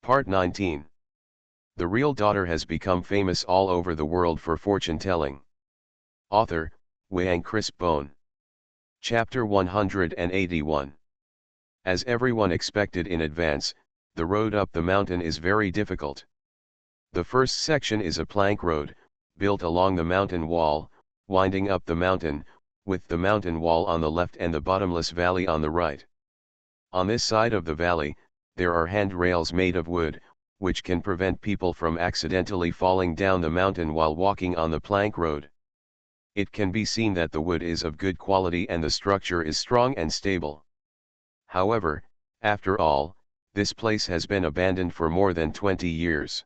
Part 19. The Real Daughter has become famous all over the world for fortune-telling. Author, Wang Crisp Bone. Chapter 181. As everyone expected in advance, the road up the mountain is very difficult. The first section is a plank road, built along the mountain wall, winding up the mountain, with the mountain wall on the left and the bottomless valley on the right. On this side of the valley, there are handrails made of wood, which can prevent people from accidentally falling down the mountain while walking on the plank road. It can be seen that the wood is of good quality and the structure is strong and stable. However, after all, this place has been abandoned for more than 20 years.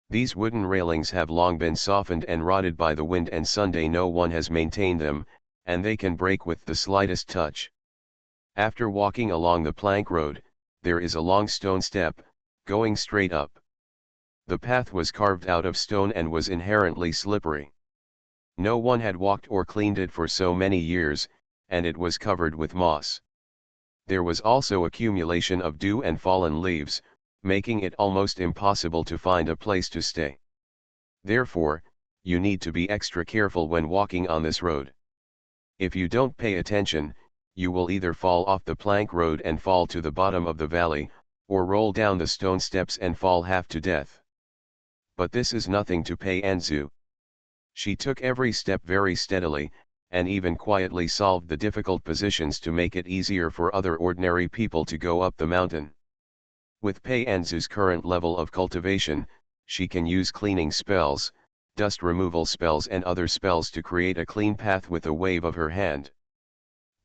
These wooden railings have long been softened and rotted by the wind, and Sunday no one has maintained them, and they can break with the slightest touch. After walking along the plank road, there is a long stone step, going straight up. The path was carved out of stone and was inherently slippery. No one had walked or cleaned it for so many years, and it was covered with moss. There was also accumulation of dew and fallen leaves, making it almost impossible to find a place to stay. Therefore, you need to be extra careful when walking on this road. If you don't pay attention, you will either fall off the plank road and fall to the bottom of the valley, or roll down the stone steps and fall half to death. But this is nothing to Pei Anzu. She took every step very steadily, and even quietly solved the difficult positions to make it easier for other ordinary people to go up the mountain. With Pei Anzu's current level of cultivation, she can use cleaning spells, dust removal spells and other spells to create a clean path with a wave of her hand.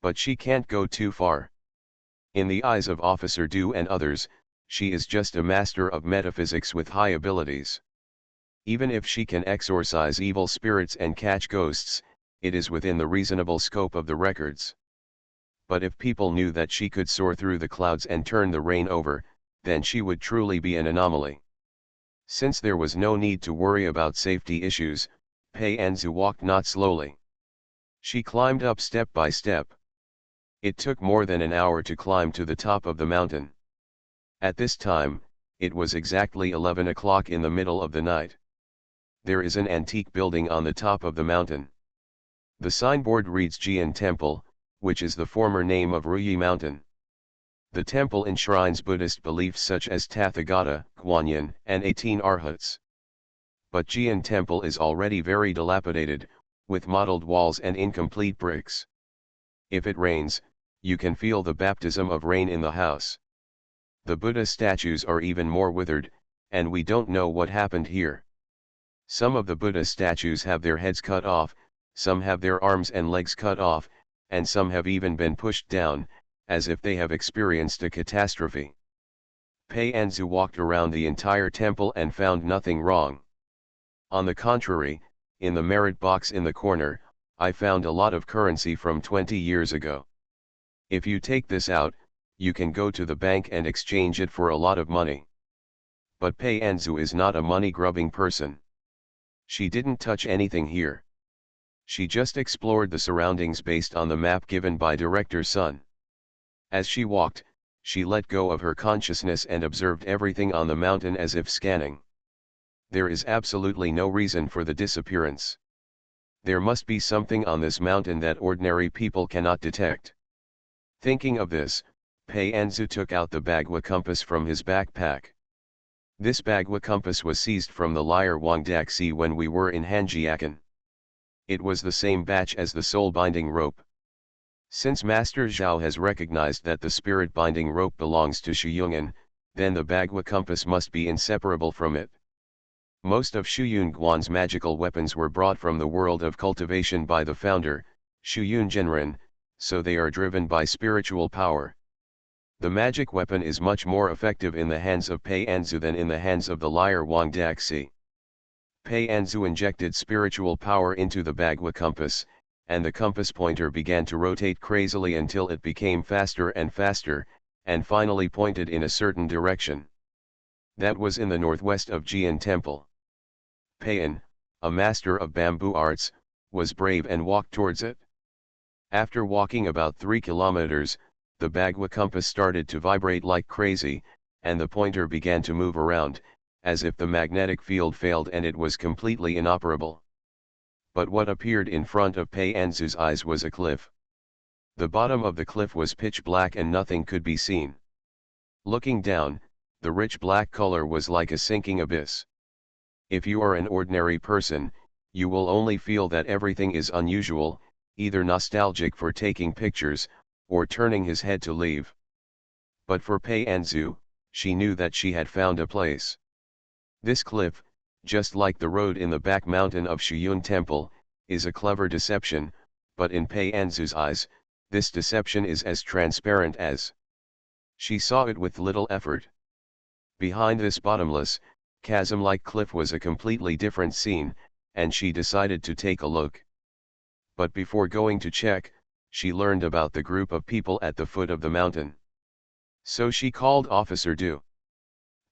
But she can't go too far. In the eyes of Officer Du and others, she is just a master of metaphysics with high abilities. Even if she can exorcise evil spirits and catch ghosts, it is within the reasonable scope of the records. But if people knew that she could soar through the clouds and turn the rain over, then she would truly be an anomaly. Since there was no need to worry about safety issues, Pei Anzu walked not slowly. She climbed up step by step. It took more than an hour to climb to the top of the mountain. At this time, it was exactly 11 o'clock in the middle of the night. There is an antique building on the top of the mountain. The signboard reads Jian Temple, which is the former name of Ruyi Mountain. The temple enshrines Buddhist beliefs such as Tathagata, Guanyin, and 18 Arhats. But Jian Temple is already very dilapidated, with mottled walls and incomplete bricks. If it rains, you can feel the baptism of rain in the house. The Buddha statues are even more withered, and we don't know what happened here. Some of the Buddha statues have their heads cut off, some have their arms and legs cut off, and some have even been pushed down, as if they have experienced a catastrophe. Pei Anzu walked around the entire temple and found nothing wrong. On the contrary, in the merit box in the corner, I found a lot of currency from 20 years ago. If you take this out, you can go to the bank and exchange it for a lot of money. But Pei Anzu is not a money-grubbing person. She didn't touch anything here. She just explored the surroundings based on the map given by Director Sun. As she walked, she let go of her consciousness and observed everything on the mountain as if scanning. There is absolutely no reason for the disappearance. There must be something on this mountain that ordinary people cannot detect. Thinking of this, Pei Anzu took out the Bagua compass from his backpack. This Bagua compass was seized from the liar Wang Daxi when we were in Hanjiakan. It was the same batch as the soul binding rope. Since Master Zhao has recognized that the spirit binding rope belongs to Shuyungan, then the Bagua compass must be inseparable from it. Most of Shuyun Guan's magical weapons were brought from the world of cultivation by the founder, Shuyun Genren, so they are driven by spiritual power. The magic weapon is much more effective in the hands of Pei Anzu than in the hands of the liar Wang Daxi. Pei Anzu injected spiritual power into the Bagua compass, and the compass pointer began to rotate crazily until it became faster and faster, and finally pointed in a certain direction. That was in the northwest of Jian Temple. Peian, a master of bamboo arts, was brave and walked towards it. After walking about 3 kilometers, the Bagua compass started to vibrate like crazy, and the pointer began to move around, as if the magnetic field failed and it was completely inoperable. But what appeared in front of Pei Anzu's eyes was a cliff. The bottom of the cliff was pitch black and nothing could be seen. Looking down, the rich black color was like a sinking abyss. If you are an ordinary person, you will only feel that everything is unusual, either nostalgic for taking pictures, or turning his head to leave. But for Pei Anzu, she knew that she had found a place. This cliff, just like the road in the back mountain of Shiyun Temple, is a clever deception, but in Pei Anzu's eyes, this deception is as transparent as. She saw it with little effort. Behind this bottomless, chasm-like cliff was a completely different scene, and she decided to take a look. But before going to check, she learned about the group of people at the foot of the mountain. So she called Officer Du.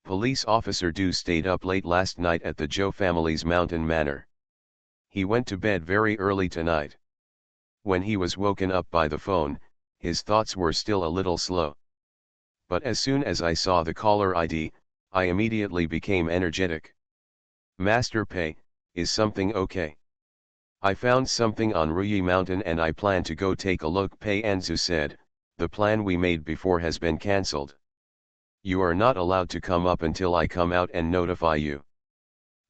Police Officer Du stayed up late last night at the Zhou family's mountain manor. He went to bed very early tonight. When he was woken up by the phone, his thoughts were still a little slow. But as soon as I saw the caller ID, I immediately became energetic. Master Pei, is something okay? I found something on Ruyi Mountain and I plan to go take a look. Pei Anzu said, the plan we made before has been cancelled. You are not allowed to come up until I come out and notify you.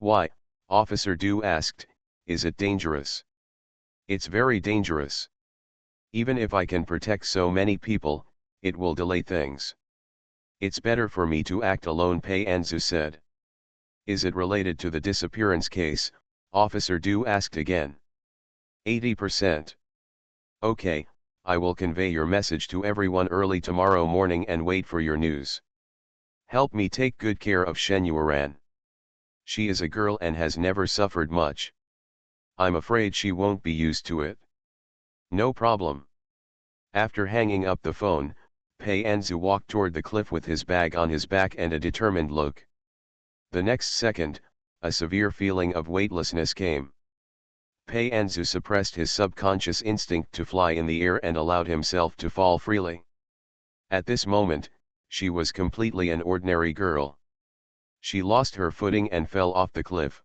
Why? Officer Du asked, is it dangerous? It's very dangerous. Even if I can protect so many people, it will delay things. It's better for me to act alone, Pei Anzu said. Is it related to the disappearance case? Officer Du asked again. 80%. Okay, I will convey your message to everyone early tomorrow morning and wait for your news. Help me take good care of Shen Yuan. She is a girl and has never suffered much. I'm afraid she won't be used to it. No problem. After hanging up the phone, Pei Anzu walked toward the cliff with his bag on his back and a determined look. The next second, a severe feeling of weightlessness came. Pei Anzu suppressed his subconscious instinct to fly in the air and allowed himself to fall freely. At this moment, she was completely an ordinary girl. She lost her footing and fell off the cliff.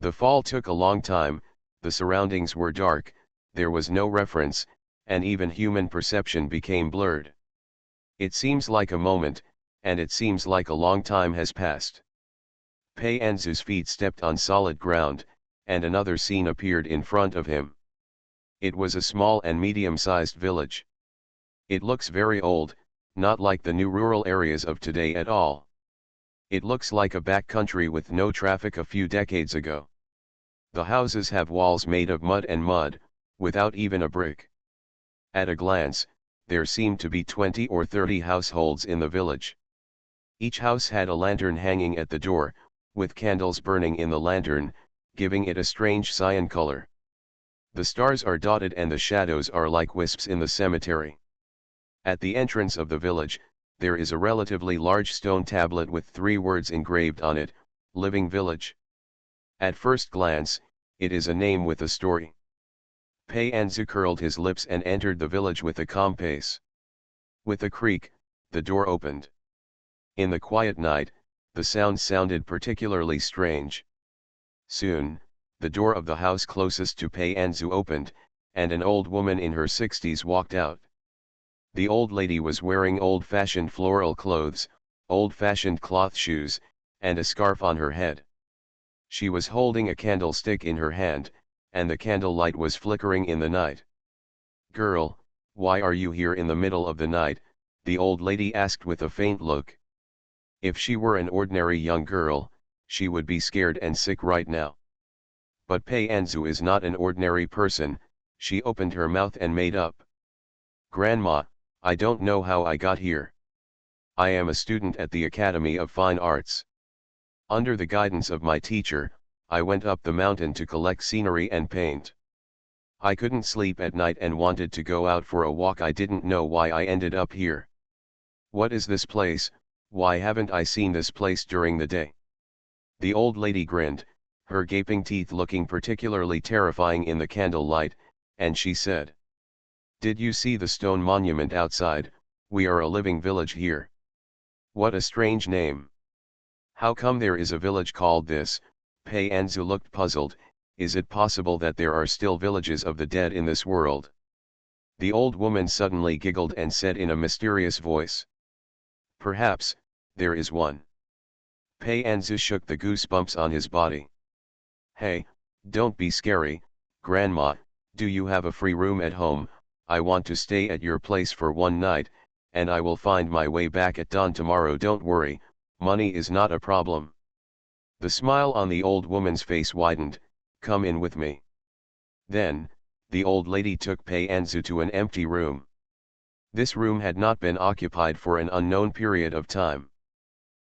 The fall took a long time, the surroundings were dark, there was no reference, and even human perception became blurred. It seems like a moment, and it seems like a long time has passed. Pei Anzu's feet stepped on solid ground, and another scene appeared in front of him. It was a small and medium-sized village. It looks very old, not like the new rural areas of today at all. It looks like a backcountry with no traffic a few decades ago. The houses have walls made of mud, without even a brick. At a glance, there seemed to be 20 or 30 households in the village. Each house had a lantern hanging at the door, with candles burning in the lantern, giving it a strange cyan color. The stars are dotted and the shadows are like wisps in the cemetery. At the entrance of the village, there is a relatively large stone tablet with 3 words engraved on it, Living Village. At first glance, it is a name with a story. Pei Anzu curled his lips and entered the village with a calm pace. With a creak, the door opened. In the quiet night, the sound sounded particularly strange. Soon, the door of the house closest to Pei Anzu opened, and an old woman in her 60s walked out. The old lady was wearing old-fashioned floral clothes, old-fashioned cloth shoes, and a scarf on her head. She was holding a candlestick in her hand, and the candlelight was flickering in the night. "Girl, why are you here in the middle of the night?" the old lady asked with a faint look. If she were an ordinary young girl, she would be scared and sick right now. But Pei Anzu is not an ordinary person. She opened her mouth and made up. "Grandma, I don't know how I got here. I am a student at the Academy of Fine Arts. Under the guidance of my teacher, I went up the mountain to collect scenery and paint. I couldn't sleep at night and wanted to go out for a walk. I didn't know why I ended up here. What is this place? Why haven't I seen this place during the day?" The old lady grinned, her gaping teeth looking particularly terrifying in the candlelight, and she said, "Did you see the stone monument outside? We are a living village here. What a strange name. How come there is a village called this? Pei Anzu looked puzzled. Is it possible that there are still villages of the dead in this world? The old woman suddenly giggled and said in a mysterious voice. Perhaps, there is one. Pei Anzu shook the goosebumps on his body. Hey, don't be scary, Grandma, do you have a free room at home? I want to stay at your place for one night, and I will find my way back at dawn tomorrow. Don't worry, money is not a problem. The smile on the old woman's face widened. Come in with me. Then, the old lady took Pei Anzu to an empty room. This room had not been occupied for an unknown period of time.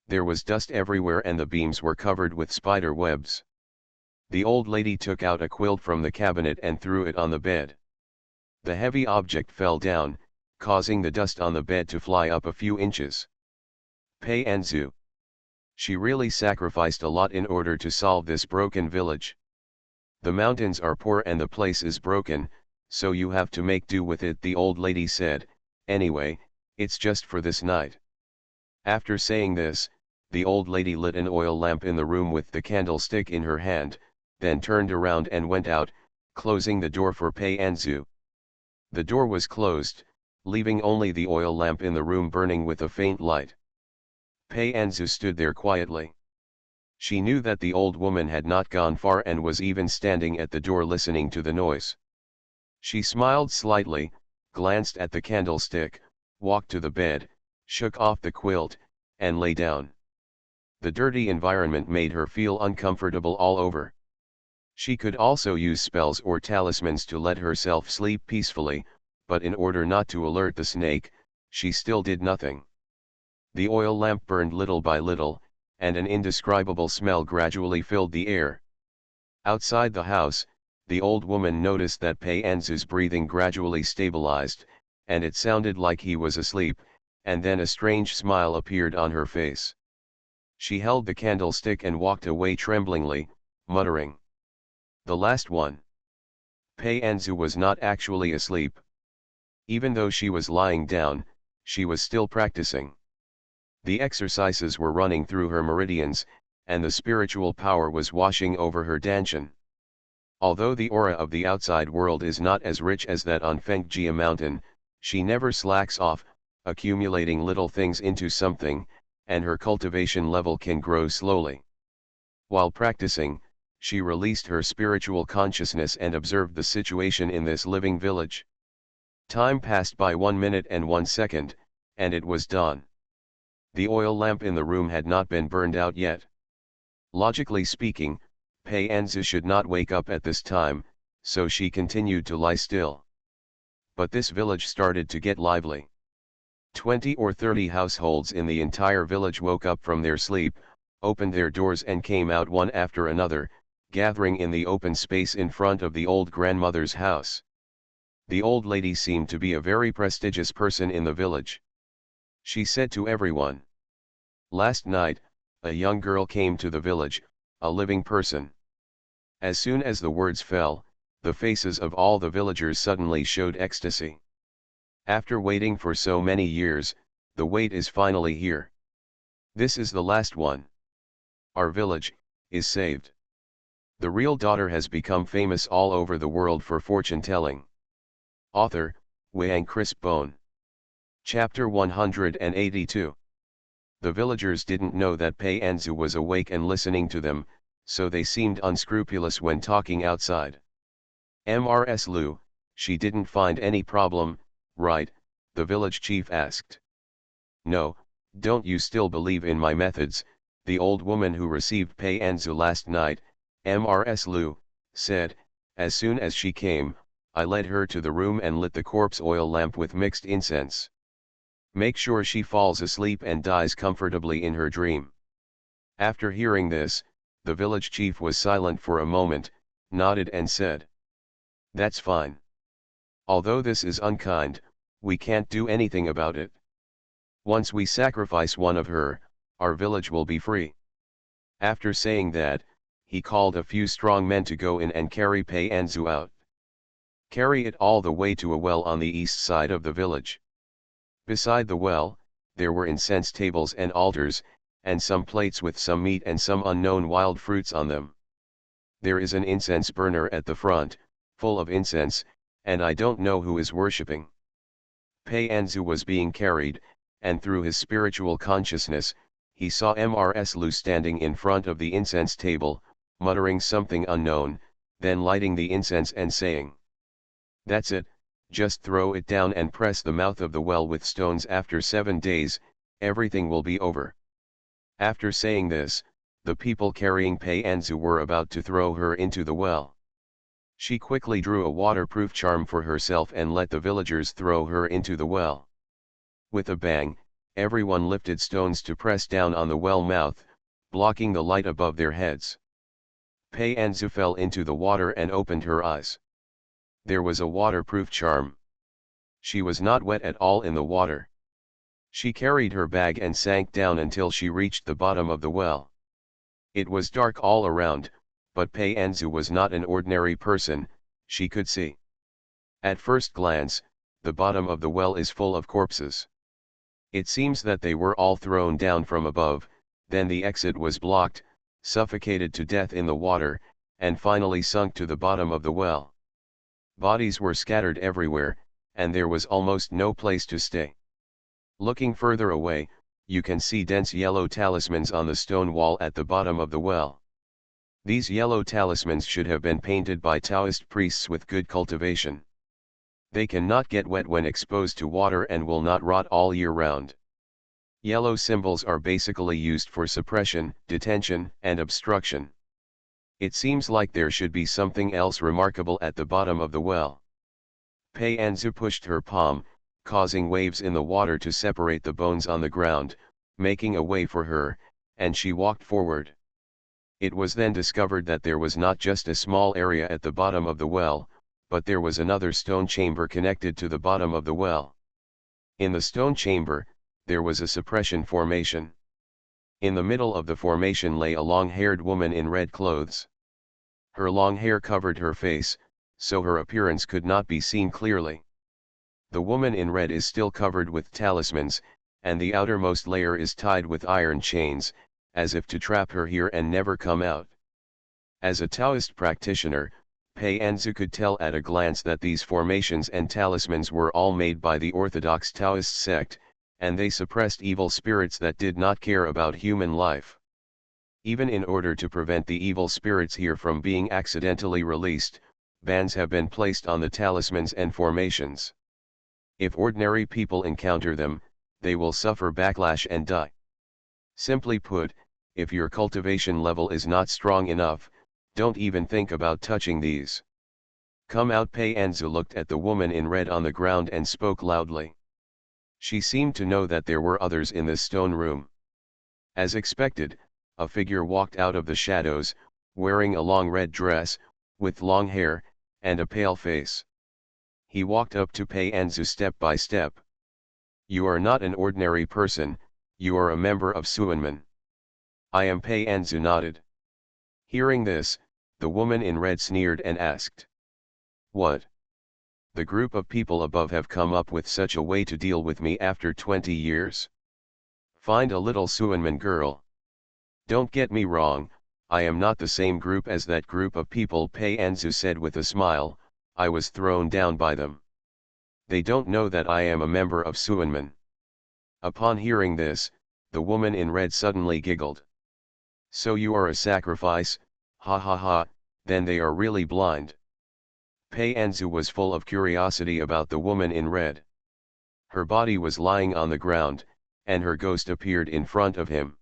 There was dust everywhere and the beams were covered with spider webs. The old lady took out a quilt from the cabinet and threw it on the bed. The heavy object fell down, causing the dust on the bed to fly up a few inches. Pei Anzu. She really sacrificed a lot in order to solve this broken village. The mountains are poor and the place is broken, so you have to make do with it, the old lady said. Anyway, it's just for this night. After saying this, the old lady lit an oil lamp in the room with the candlestick in her hand, then turned around and went out, closing the door for Pei Anzu. The door was closed, leaving only the oil lamp in the room burning with a faint light. Pei Anzu stood there quietly. She knew that the old woman had not gone far and was even standing at the door listening to the noise. She smiled slightly, glanced at the candlestick, walked to the bed, shook off the quilt, and lay down. The dirty environment made her feel uncomfortable all over. She could also use spells or talismans to let herself sleep peacefully, but in order not to alert the snake, she still did nothing. The oil lamp burned little by little, and an indescribable smell gradually filled the air. Outside the house, the old woman noticed that Pei Anzu's breathing gradually stabilized, and it sounded like he was asleep, and then a strange smile appeared on her face. She held the candlestick and walked away tremblingly, muttering. The last one. Pei Anzu was not actually asleep. Even though she was lying down, she was still practicing. The exercises were running through her meridians, and the spiritual power was washing over her dantian. Although the aura of the outside world is not as rich as that on Fengjia Mountain, she never slacks off, accumulating little things into something, and her cultivation level can grow slowly. While practicing, she released her spiritual consciousness and observed the situation in this living village. Time passed by 1 minute and 1 second, and it was dawn. The oil lamp in the room had not been burned out yet. Logically speaking, Pei Anzu should not wake up at this time, so she continued to lie still. But this village started to get lively. 20 or 30 households in the entire village woke up from their sleep, opened their doors and came out one after another, gathering in the open space in front of the old grandmother's house. The old lady seemed to be a very prestigious person in the village. She said to everyone, "Last night, a young girl came to the village, a living person." As soon as the words fell, the faces of all the villagers suddenly showed ecstasy. After waiting for so many years, the wait is finally here. This is the last one. Our village is saved. The real daughter has become famous all over the world for fortune-telling. Author, Wang Chris Bone. Chapter 182. The villagers didn't know that Pei Anzu was awake and listening to them, so they seemed unscrupulous when talking outside. Mrs. Lu, she didn't find any problem, right? The village chief asked. No, don't you still believe in my methods? The old woman who received Pei Anzu last night, Mrs. Lu, said. As soon as she came, I led her to the room and lit the corpse oil lamp with mixed incense. Make sure she falls asleep and dies comfortably in her dream. After hearing this, the village chief was silent for a moment, nodded and said, "That's fine. Although this is unkind, we can't do anything about it. Once we sacrifice one of her, our village will be free." After saying that, he called a few strong men to go in and carry Pei Anzu out. Carry it all the way to a well on the east side of the village. Beside the well, there were incense tables and altars, and some plates with some meat and some unknown wild fruits on them. There is an incense burner at the front, full of incense, and I don't know who is worshipping. Pei Anzu was being carried, and through his spiritual consciousness, he saw Mrs. Lu standing in front of the incense table, muttering something unknown, then lighting the incense and saying, "That's it, just throw it down and press the mouth of the well with stones. After 7 days, everything will be over." After saying this, the people carrying Pei Anzu were about to throw her into the well. She quickly drew a waterproof charm for herself and let the villagers throw her into the well. With a bang, everyone lifted stones to press down on the well mouth, blocking the light above their heads. Pei Anzu fell into the water and opened her eyes. There was a waterproof charm. She was not wet at all in the water. She carried her bag and sank down until she reached the bottom of the well. It was dark all around, but Pei Anzu was not an ordinary person, she could see. At first glance, the bottom of the well is full of corpses. It seems that they were all thrown down from above, then the exit was blocked, suffocated to death in the water, and finally sunk to the bottom of the well. Bodies were scattered everywhere, and there was almost no place to stay. Looking further away, you can see dense yellow talismans on the stone wall at the bottom of the well. These yellow talismans should have been painted by Taoist priests with good cultivation. They cannot get wet when exposed to water and will not rot all year round. Yellow symbols are basically used for suppression, detention, and obstruction. It seems like there should be something else remarkable at the bottom of the well. Pei Anzu pushed her palm, causing waves in the water to separate the bones on the ground, making a way for her, and she walked forward. It was then discovered that there was not just a small area at the bottom of the well, but there was another stone chamber connected to the bottom of the well. In the stone chamber, there was a suppression formation. In the middle of the formation lay a long-haired woman in red clothes. Her long hair covered her face, so her appearance could not be seen clearly. The woman in red is still covered with talismans, and the outermost layer is tied with iron chains, as if to trap her here and never come out. As a Taoist practitioner, Pei Anzu could tell at a glance that these formations and talismans were all made by the orthodox Taoist sect, and they suppressed evil spirits that did not care about human life. Even in order to prevent the evil spirits here from being accidentally released, bans have been placed on the talismans and formations. If ordinary people encounter them, they will suffer backlash and die. Simply put, if your cultivation level is not strong enough, don't even think about touching these. Come out. Pei Anzu looked at the woman in red on the ground and spoke loudly. She seemed to know that there were others in this stone room. As expected, a figure walked out of the shadows, wearing a long red dress, with long hair, and a pale face. He walked up to Pei Anzu step by step. "You are not an ordinary person, you are a member of Suanmen." "I am." Pei Anzu nodded. Hearing this, the woman in red sneered and asked, "What? The group of people above have come up with such a way to deal with me after 20 years? Find a little Suanmen girl. Don't get me wrong, I am not the same group as that group of people," Pei Anzu said with a smile. "I was thrown down by them. They don't know that I am a member of Suanmen." Upon hearing this, the woman in red suddenly giggled. "So you are a sacrifice, ha ha ha, then they are really blind." Pei Anzu was full of curiosity about the woman in red. Her body was lying on the ground, and her ghost appeared in front of him.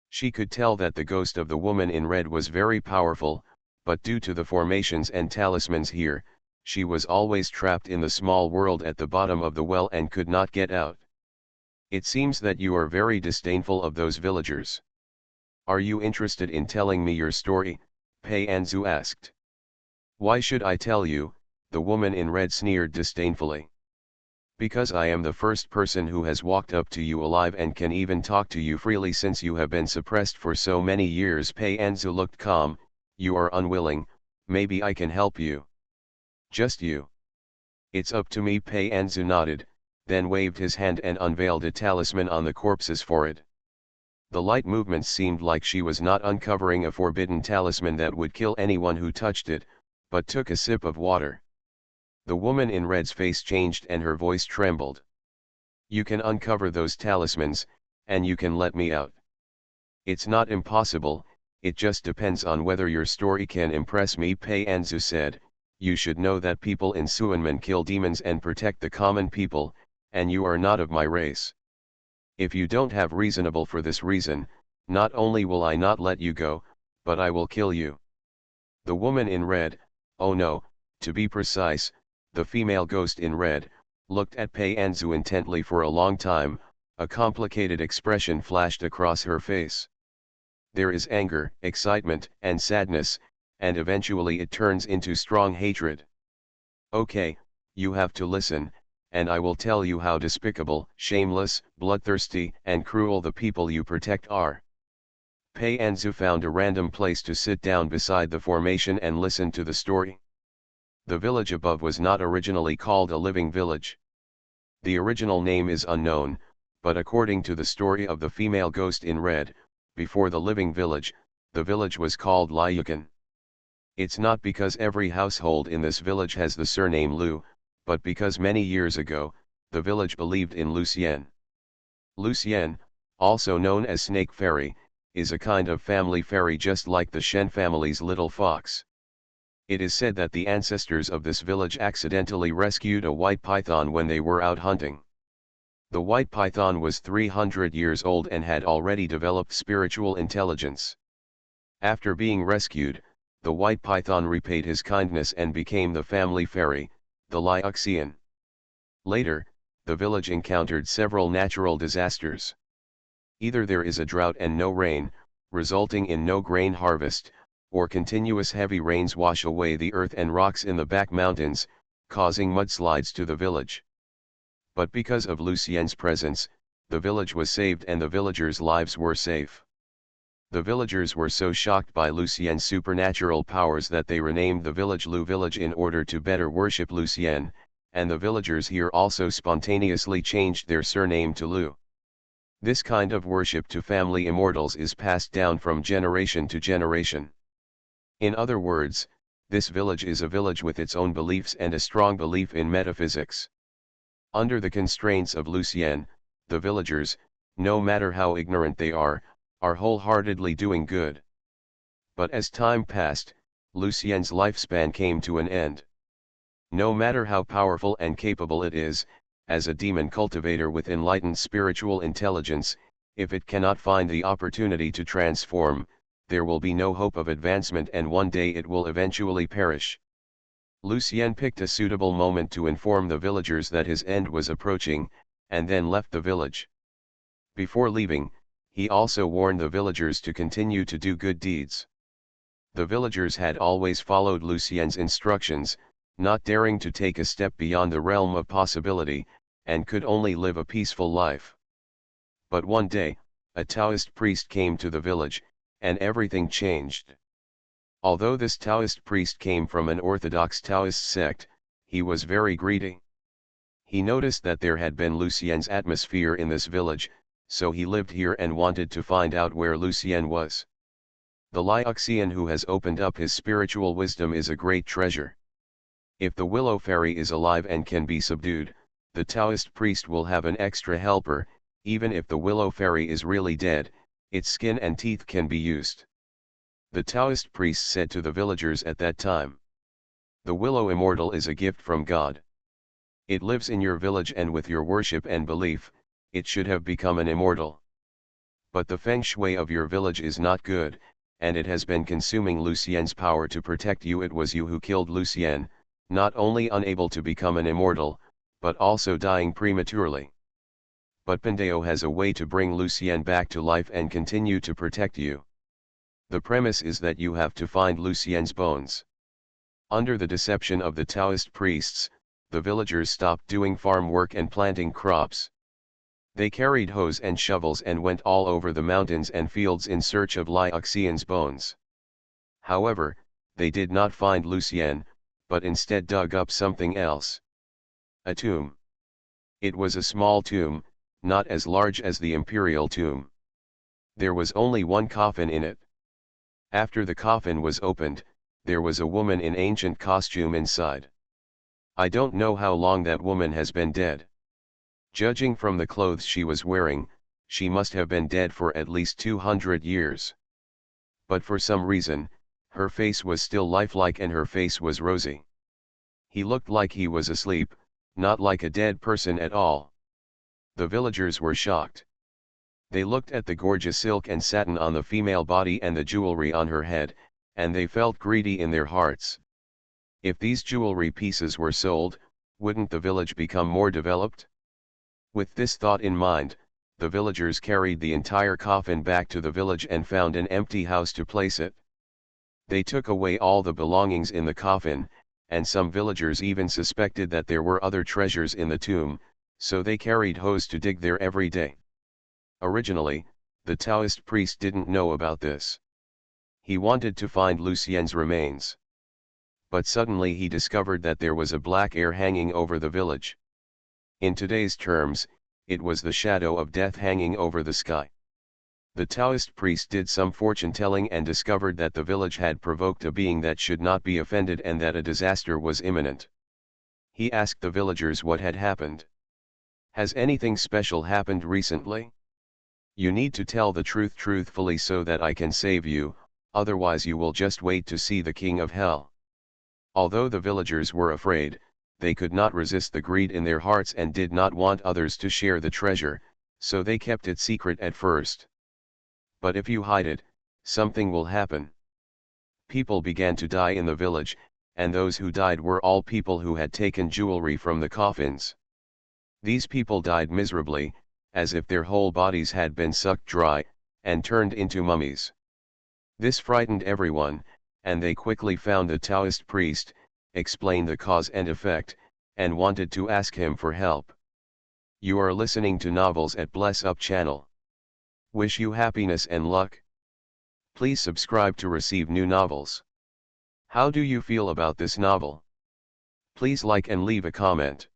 She could tell that the ghost of the woman in red was very powerful, but due to the formations and talismans here, she was always trapped in the small world at the bottom of the well and could not get out. "It seems that you are very disdainful of those villagers. Are you interested in telling me your story?" Pei Anzu asked. "Why should I tell you?" the woman in red sneered disdainfully. "Because I am the first person who has walked up to you alive and can even talk to you freely since you have been suppressed for so many years." Pei Anzu looked calm. "You are unwilling, maybe I can help you." "Just you?" "It's up to me." Pei Anzu nodded. then waved his hand and unveiled a talisman on the corpse's forehead. The light movements seemed like she was not uncovering a forbidden talisman that would kill anyone who touched it, but took a sip of water. The woman in red's face changed and her voice trembled. "You can uncover those talismans, and you can let me out. It's not impossible, it just depends on whether your story can impress me," Pei Anzu said. "You should know that people in Suanmen kill demons and protect the common people, and you are not of my race. If you don't have reasonable for this reason, not only will I not let you go, but I will kill you." The woman in red, oh no, to be precise, the female ghost in red, looked at Pei Anzu intently for a long time. A complicated expression flashed across her face. There is anger, excitement, and sadness, and eventually it turns into strong hatred. "Okay, you have to listen, and I will tell you how despicable, shameless, bloodthirsty, and cruel the people you protect are." Pei Anzu found a random place to sit down beside the formation and listen to the story. The village above was not originally called a living village. The original name is unknown, but according to the story of the female ghost in red, before the living village, the village was called Liukan. It's not because every household in this village has the surname Lu, but because many years ago, the village believed in Lucien. Lucien, also known as Snake Fairy, is a kind of family fairy just like the Shen family's little fox. It is said that the ancestors of this village accidentally rescued a white python when they were out hunting. The white python was 300 years old and had already developed spiritual intelligence. After being rescued, the white python repaid his kindness and became the family fairy, the Liuxian. Later, the village encountered several natural disasters. Either there is a drought and no rain, resulting in no grain harvest, or continuous heavy rains wash away the earth and rocks in the back mountains, causing mudslides to the village. But because of Lucien's presence, the village was saved and the villagers' lives were safe. The villagers were so shocked by Lucien's supernatural powers that they renamed the village Lu Village in order to better worship Lucien, and the villagers here also spontaneously changed their surname to Lu. This kind of worship to family immortals is passed down from generation to generation. In other words, this village is a village with its own beliefs and a strong belief in metaphysics. Under the constraints of Lucien, the villagers, no matter how ignorant they are wholeheartedly doing good. But as time passed, Lucien's lifespan came to an end. No matter how powerful and capable it is, as a demon cultivator with enlightened spiritual intelligence, if it cannot find the opportunity to transform, there will be no hope of advancement and one day it will eventually perish. Lucien picked a suitable moment to inform the villagers that his end was approaching, and then left the village. Before leaving, he also warned the villagers to continue to do good deeds. The villagers had always followed Lucien's instructions, not daring to take a step beyond the realm of possibility, and could only live a peaceful life. But one day, a Taoist priest came to the village, and everything changed. Although this Taoist priest came from an orthodox Taoist sect, he was very greedy. He noticed that there had been Lucien's atmosphere in this village, so he lived here and wanted to find out where Lucien was. The Liuxian who has opened up his spiritual wisdom is a great treasure. If the willow fairy is alive and can be subdued, the Taoist priest will have an extra helper. Even if the willow fairy is really dead, its skin and teeth can be used. The Taoist priest said to the villagers at that time, "The willow immortal is a gift from God. It lives in your village and with your worship and belief, it should have become an immortal. But the feng shui of your village is not good, and it has been consuming Lucien's power to protect you. It was you who killed Lucien, not only unable to become an immortal, but also dying prematurely. But Pandeo has a way to bring Lucien back to life and continue to protect you. The premise is that you have to find Lucien's bones." Under the deception of the Taoist priests, the villagers stopped doing farm work and planting crops. They carried hoes and shovels and went all over the mountains and fields in search of Liuxian's bones. However, they did not find Lucien, but instead dug up something else. A tomb. It was a small tomb, not as large as the imperial tomb. There was only one coffin in it. After the coffin was opened, there was a woman in ancient costume inside. I don't know how long that woman has been dead. Judging from the clothes she was wearing, she must have been dead for at least 200 years. But for some reason, her face was still lifelike and her face was rosy. He looked like he was asleep, not like a dead person at all. The villagers were shocked. They looked at the gorgeous silk and satin on the female body and the jewelry on her head, and they felt greedy in their hearts. If these jewelry pieces were sold, wouldn't the village become more developed? With this thought in mind, the villagers carried the entire coffin back to the village and found an empty house to place it. They took away all the belongings in the coffin, and some villagers even suspected that there were other treasures in the tomb, so they carried hoes to dig there every day. Originally, the Taoist priest didn't know about this. He wanted to find Lucien's remains. But suddenly he discovered that there was a black air hanging over the village. In today's terms, it was the shadow of death hanging over the sky. The Taoist priest did some fortune-telling and discovered that the village had provoked a being that should not be offended and that a disaster was imminent. He asked the villagers what had happened. Has anything special happened recently? You need to tell the truth truthfully so that I can save you, otherwise you will just wait to see the king of hell. Although the villagers were afraid, they could not resist the greed in their hearts and did not want others to share the treasure, so they kept it secret at first. But if you hide it, something will happen. People began to die in the village, and those who died were all people who had taken jewelry from the coffins. These people died miserably, as if their whole bodies had been sucked dry, and turned into mummies. This frightened everyone, and they quickly found the Taoist priest, explained the cause and effect, and wanted to ask him for help. You are listening to Novels at Bless Up channel. Wish you happiness and luck. Please subscribe to receive new novels. How do you feel about this novel? Please like and leave a comment.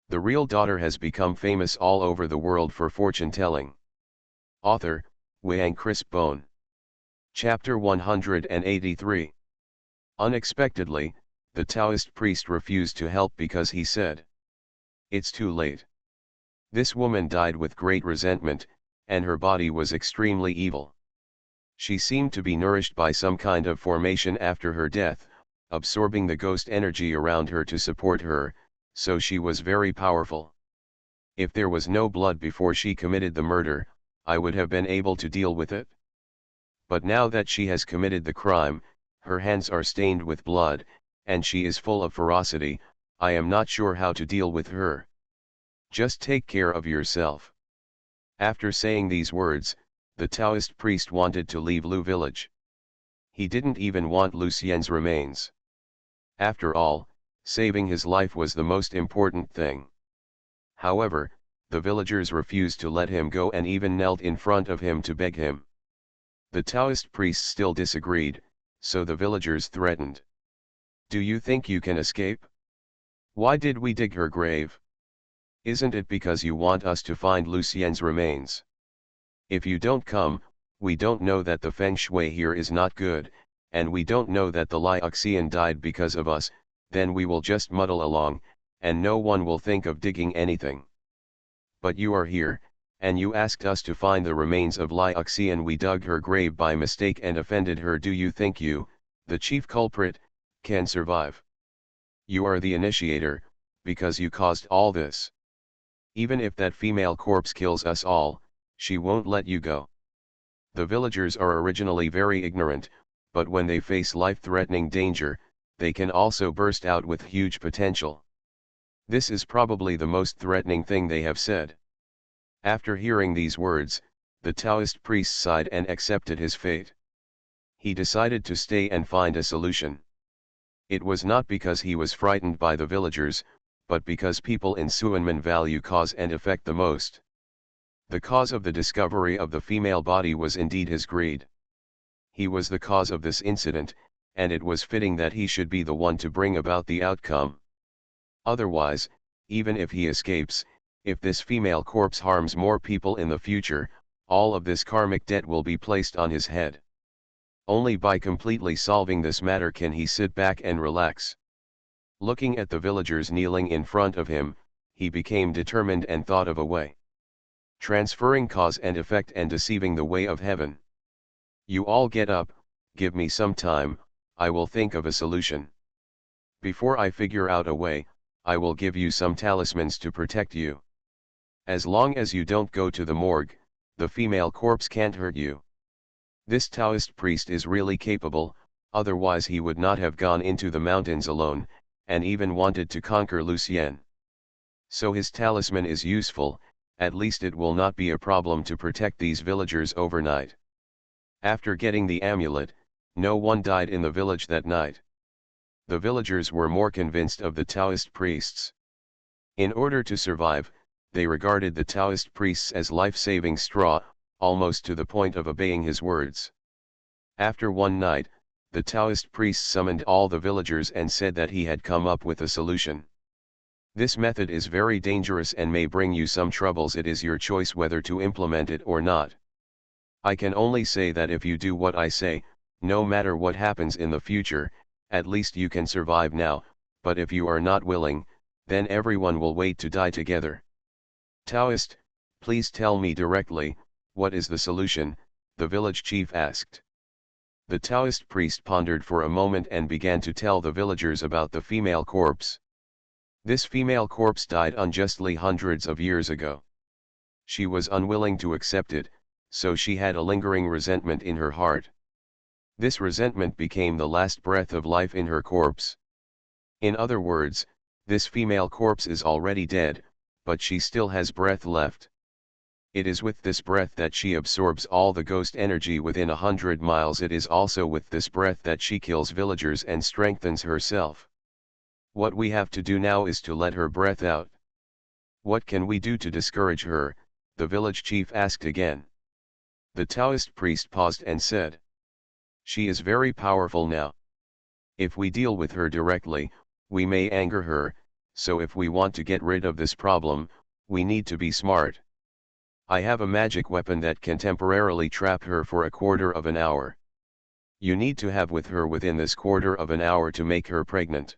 The Real Daughter has become famous all over the world for fortune-telling. Author, Wang Crisp Bone. Chapter 183. Unexpectedly, the Taoist priest refused to help because he said, "It's too late." This woman died with great resentment, and her body was extremely evil. She seemed to be nourished by some kind of formation after her death, absorbing the ghost energy around her to support her, so she was very powerful. If there was no blood before she committed the murder, I would have been able to deal with it. But now that she has committed the crime, her hands are stained with blood, and she is full of ferocity, I am not sure how to deal with her. Just take care of yourself. After saying these words, the Taoist priest wanted to leave Lu village. He didn't even want Lucien's remains. After all, saving his life was the most important thing. However, the villagers refused to let him go and even knelt in front of him to beg him. The Taoist priest still disagreed, so the villagers threatened. Do you think you can escape? Why did we dig her grave? Isn't it because you want us to find Lucien's remains? If you don't come, we don't know that the feng shui here is not good, and we don't know that the Liuxian died because of us, then we will just muddle along, and no one will think of digging anything. But you are here, and you asked us to find the remains of Liuxian. We dug her grave by mistake and offended her. Do you think you, the chief culprit, can survive? You are the initiator, because you caused all this. Even if that female corpse kills us all, she won't let you go. The villagers are originally very ignorant, but when they face life-threatening danger, they can also burst out with huge potential. This is probably the most threatening thing they have said. After hearing these words, the Taoist priest sighed and accepted his fate. He decided to stay and find a solution. It was not because he was frightened by the villagers, but because people in Suanmen value cause and effect the most. The cause of the discovery of the female body was indeed his greed. He was the cause of this incident, and it was fitting that he should be the one to bring about the outcome. Otherwise, even if he escapes, If this female corpse harms more people in the future, all of this karmic debt will be placed on his head. Only by completely solving this matter can he sit back and relax. Looking at the villagers kneeling in front of him, he became determined and thought of a way. Transferring cause and effect and deceiving the way of heaven. You all get up, give me some time, I will think of a solution. Before I figure out a way, I will give you some talismans to protect you. As long as you don't go to the morgue, the female corpse can't hurt you. This Taoist priest is really capable, otherwise he would not have gone into the mountains alone, and even wanted to conquer Lucien. So his talisman is useful, at least it will not be a problem to protect these villagers overnight. After getting the amulet, no one died in the village that night. The villagers were more convinced of the Taoist priests. In order to survive, they regarded the Taoist priests as life-saving straw, almost to the point of obeying his words. After one night, the Taoist priest summoned all the villagers and said that he had come up with a solution. This method is very dangerous and may bring you some troubles. It is your choice whether to implement it or not. I can only say that if you do what I say, no matter what happens in the future, at least you can survive now, but if you are not willing, then everyone will wait to die together. Taoist, please tell me directly, what is the solution? The village chief asked. The Taoist priest pondered for a moment and began to tell the villagers about the female corpse. This female corpse died unjustly hundreds of years ago. She was unwilling to accept it, so she had a lingering resentment in her heart. This resentment became the last breath of life in her corpse. In other words, this female corpse is already dead, but she still has breath left. It is with this breath that she absorbs all the ghost energy within 100 miles. It is also with this breath that she kills villagers and strengthens herself. What we have to do now is to let her breath out. What can we do to discourage her? The village chief asked again. The Taoist priest paused and said, she is very powerful now. If we deal with her directly, we may anger her, so if we want to get rid of this problem, we need to be smart. I have a magic weapon that can temporarily trap her for a quarter of an hour. You need to have with her within this quarter of an hour to make her pregnant.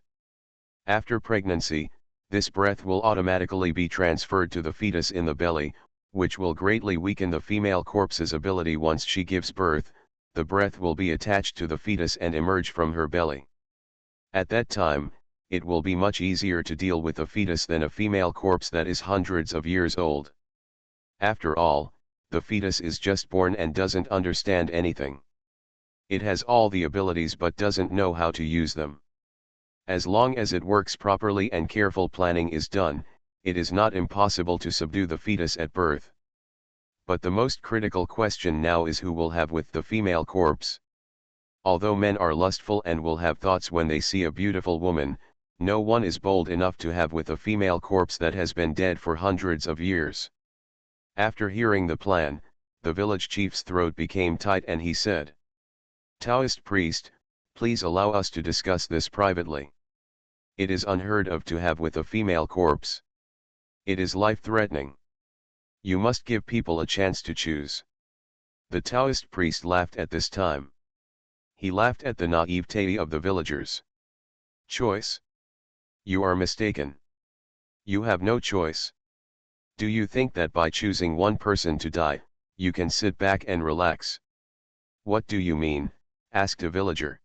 After pregnancy, this breath will automatically be transferred to the fetus in the belly, which will greatly weaken the female corpse's ability. Once she gives birth, the breath will be attached to the fetus and emerge from her belly. At that time, it will be much easier to deal with a fetus than a female corpse that is hundreds of years old. After all, the fetus is just born and doesn't understand anything. It has all the abilities but doesn't know how to use them. As long as it works properly and careful planning is done, it is not impossible to subdue the fetus at birth. But the most critical question now is who will have with the female corpse. Although men are lustful and will have thoughts when they see a beautiful woman, no one is bold enough to have with a female corpse that has been dead for hundreds of years. After hearing the plan, the village chief's throat became tight and he said, Taoist priest, please allow us to discuss this privately. It is unheard of to have with a female corpse. It is life-threatening. You must give people a chance to choose. The Taoist priest laughed at this time. He laughed at the naivete of the villagers. Choice? You are mistaken. You have no choice. Do you think that by choosing one person to die, you can sit back and relax? What do you mean? Asked a villager.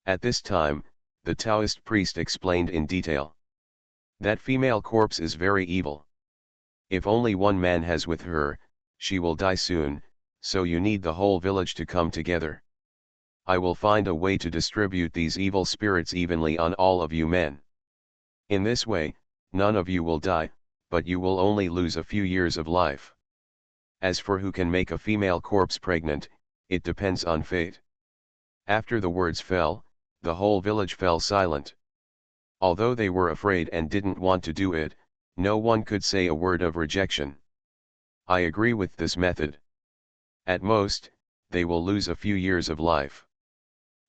At this time, the Taoist priest explained in detail. That female corpse is very evil. If only one man has with her, she will die soon, so you need the whole village to come together. I will find a way to distribute these evil spirits evenly on all of you men. In this way, none of you will die, but you will only lose a few years of life. As for who can make a female corpse pregnant, it depends on fate. After the words fell, the whole village fell silent. Although they were afraid and didn't want to do it, no one could say a word of rejection. I agree with this method. At most, they will lose a few years of life.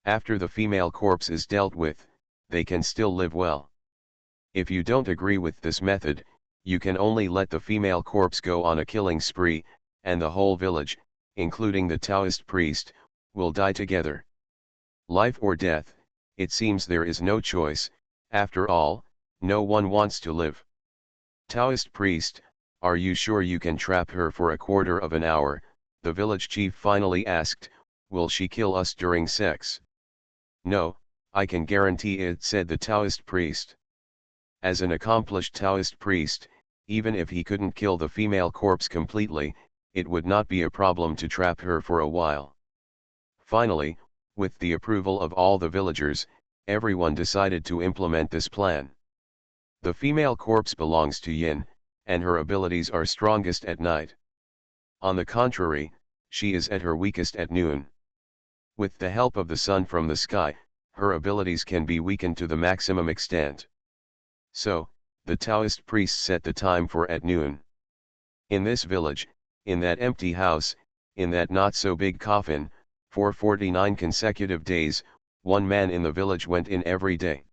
After the female corpse is dealt with, they can still live well. If you don't agree with this method, you can only let the female corpse go on a killing spree, and the whole village, including the Taoist priest, will die together. Life or death, it seems there is no choice, after all, no one wants to live. Taoist priest, are you sure you can trap her for a quarter of an hour? The village chief finally asked, will she kill us during sex? No, I can guarantee it, said the Taoist priest. As an accomplished Taoist priest, even if he couldn't kill the female corpse completely, it would not be a problem to trap her for a while. Finally, with the approval of all the villagers, everyone decided to implement this plan. The female corpse belongs to Yin, and her abilities are strongest at night. On the contrary, she is at her weakest at noon. With the help of the sun from the sky, her abilities can be weakened to the maximum extent. So, the Taoist priests set the time for at noon. In this village, in that empty house, in that not so big coffin, for 49 consecutive days, one man in the village went in every day.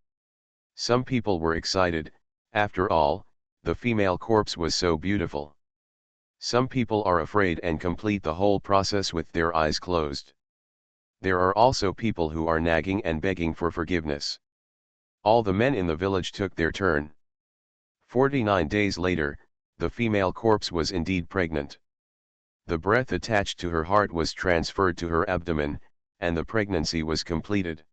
Some people were excited, after all, the female corpse was so beautiful. Some people are afraid and complete the whole process with their eyes closed. There are also people who are nagging and begging for forgiveness. All the men in the village took their turn. 49 days later, the female corpse was indeed pregnant. The breath attached to her heart was transferred to her abdomen, and the pregnancy was completed.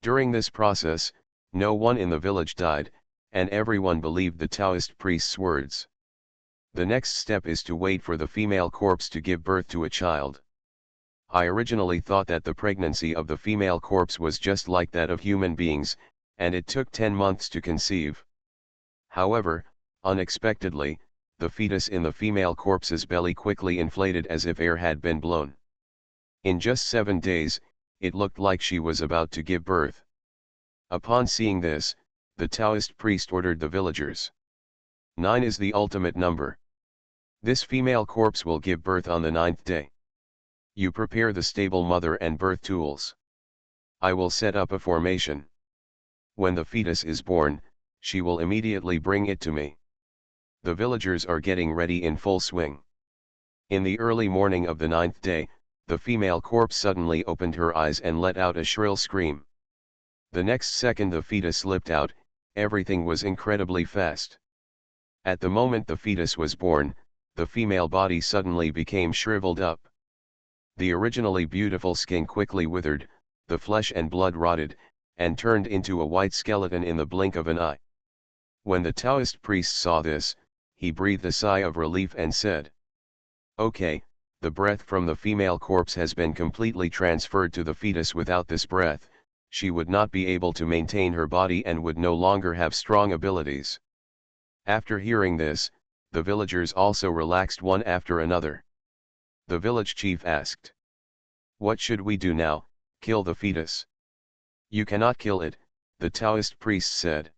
During this process, no one in the village died, and everyone believed the Taoist priest's words. The next step is to wait for the female corpse to give birth to a child. I originally thought that the pregnancy of the female corpse was just like that of human beings, and it took 10 months to conceive. However, unexpectedly, the fetus in the female corpse's belly quickly inflated as if air had been blown. In just 7 days, it looked like she was about to give birth. Upon seeing this, the Taoist priest ordered the villagers. 9 is the ultimate number. This female corpse will give birth on the 9th day. You prepare the stable mother and birth tools. I will set up a formation. When the fetus is born, she will immediately bring it to me. The villagers are getting ready in full swing. In the early morning of the 9th day, the female corpse suddenly opened her eyes and let out a shrill scream. The next second the fetus slipped out, everything was incredibly fast. At the moment the fetus was born, the female body suddenly became shriveled up. The originally beautiful skin quickly withered, the flesh and blood rotted, and turned into a white skeleton in the blink of an eye. When the Taoist priest saw this, he breathed a sigh of relief and said, "Okay, the breath from the female corpse has been completely transferred to the fetus. Without this breath, she would not be able to maintain her body and would no longer have strong abilities." After hearing this, the villagers also relaxed one after another. The village chief asked, "What should we do now? Kill the fetus?" "You cannot kill it," the Taoist priest said.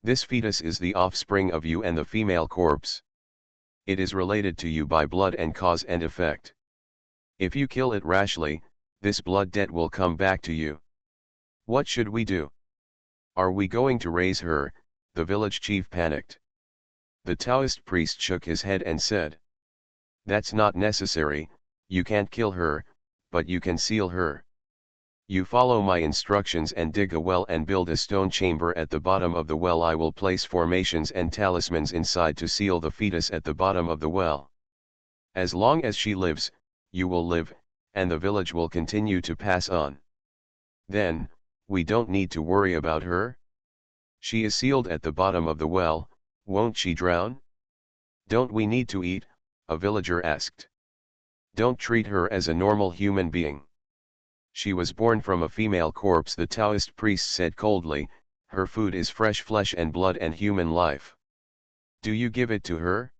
"This fetus is the offspring of you and the female corpse. It is related to you by blood and cause and effect. If you kill it rashly, this blood debt will come back to you. What should we do? Are we going to raise her?" The village chief panicked. The Taoist priest shook his head and said, "That's not necessary, you can't kill her, but you can seal her. You follow my instructions and dig a well and build a stone chamber at the bottom of the well. I will place formations and talismans inside to seal the fetus at the bottom of the well. As long as she lives, you will live, and the village will continue to pass on. Then, we don't need to worry about her. She is sealed at the bottom of the well, won't she drown?" "Don't we need to eat?" a villager asked. "Don't treat her as a normal human being. She was born from a female corpse," the Taoist priest said coldly. "Her food is fresh flesh and blood and human life. Do you give it to her?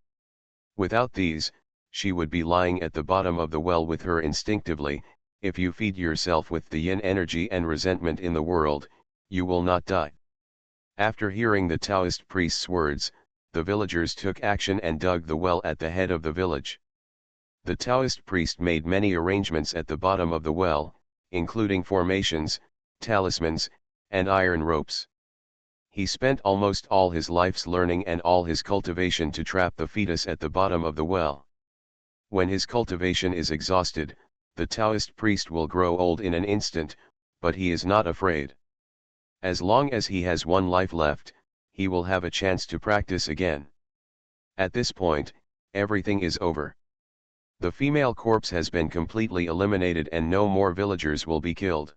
Without these, she would be lying at the bottom of the well with her instinctively. If you feed yourself with the yin energy and resentment in the world, you will not die." After hearing the Taoist priest's words, the villagers took action and dug the well at the head of the village. The Taoist priest made many arrangements at the bottom of the well, including formations, talismans, and iron ropes. He spent almost all his life's learning and all his cultivation to trap the fetus at the bottom of the well. When his cultivation is exhausted, the Taoist priest will grow old in an instant, but he is not afraid. As long as he has one life left, he will have a chance to practice again. At this point, everything is over. The female corpse has been completely eliminated and no more villagers will be killed.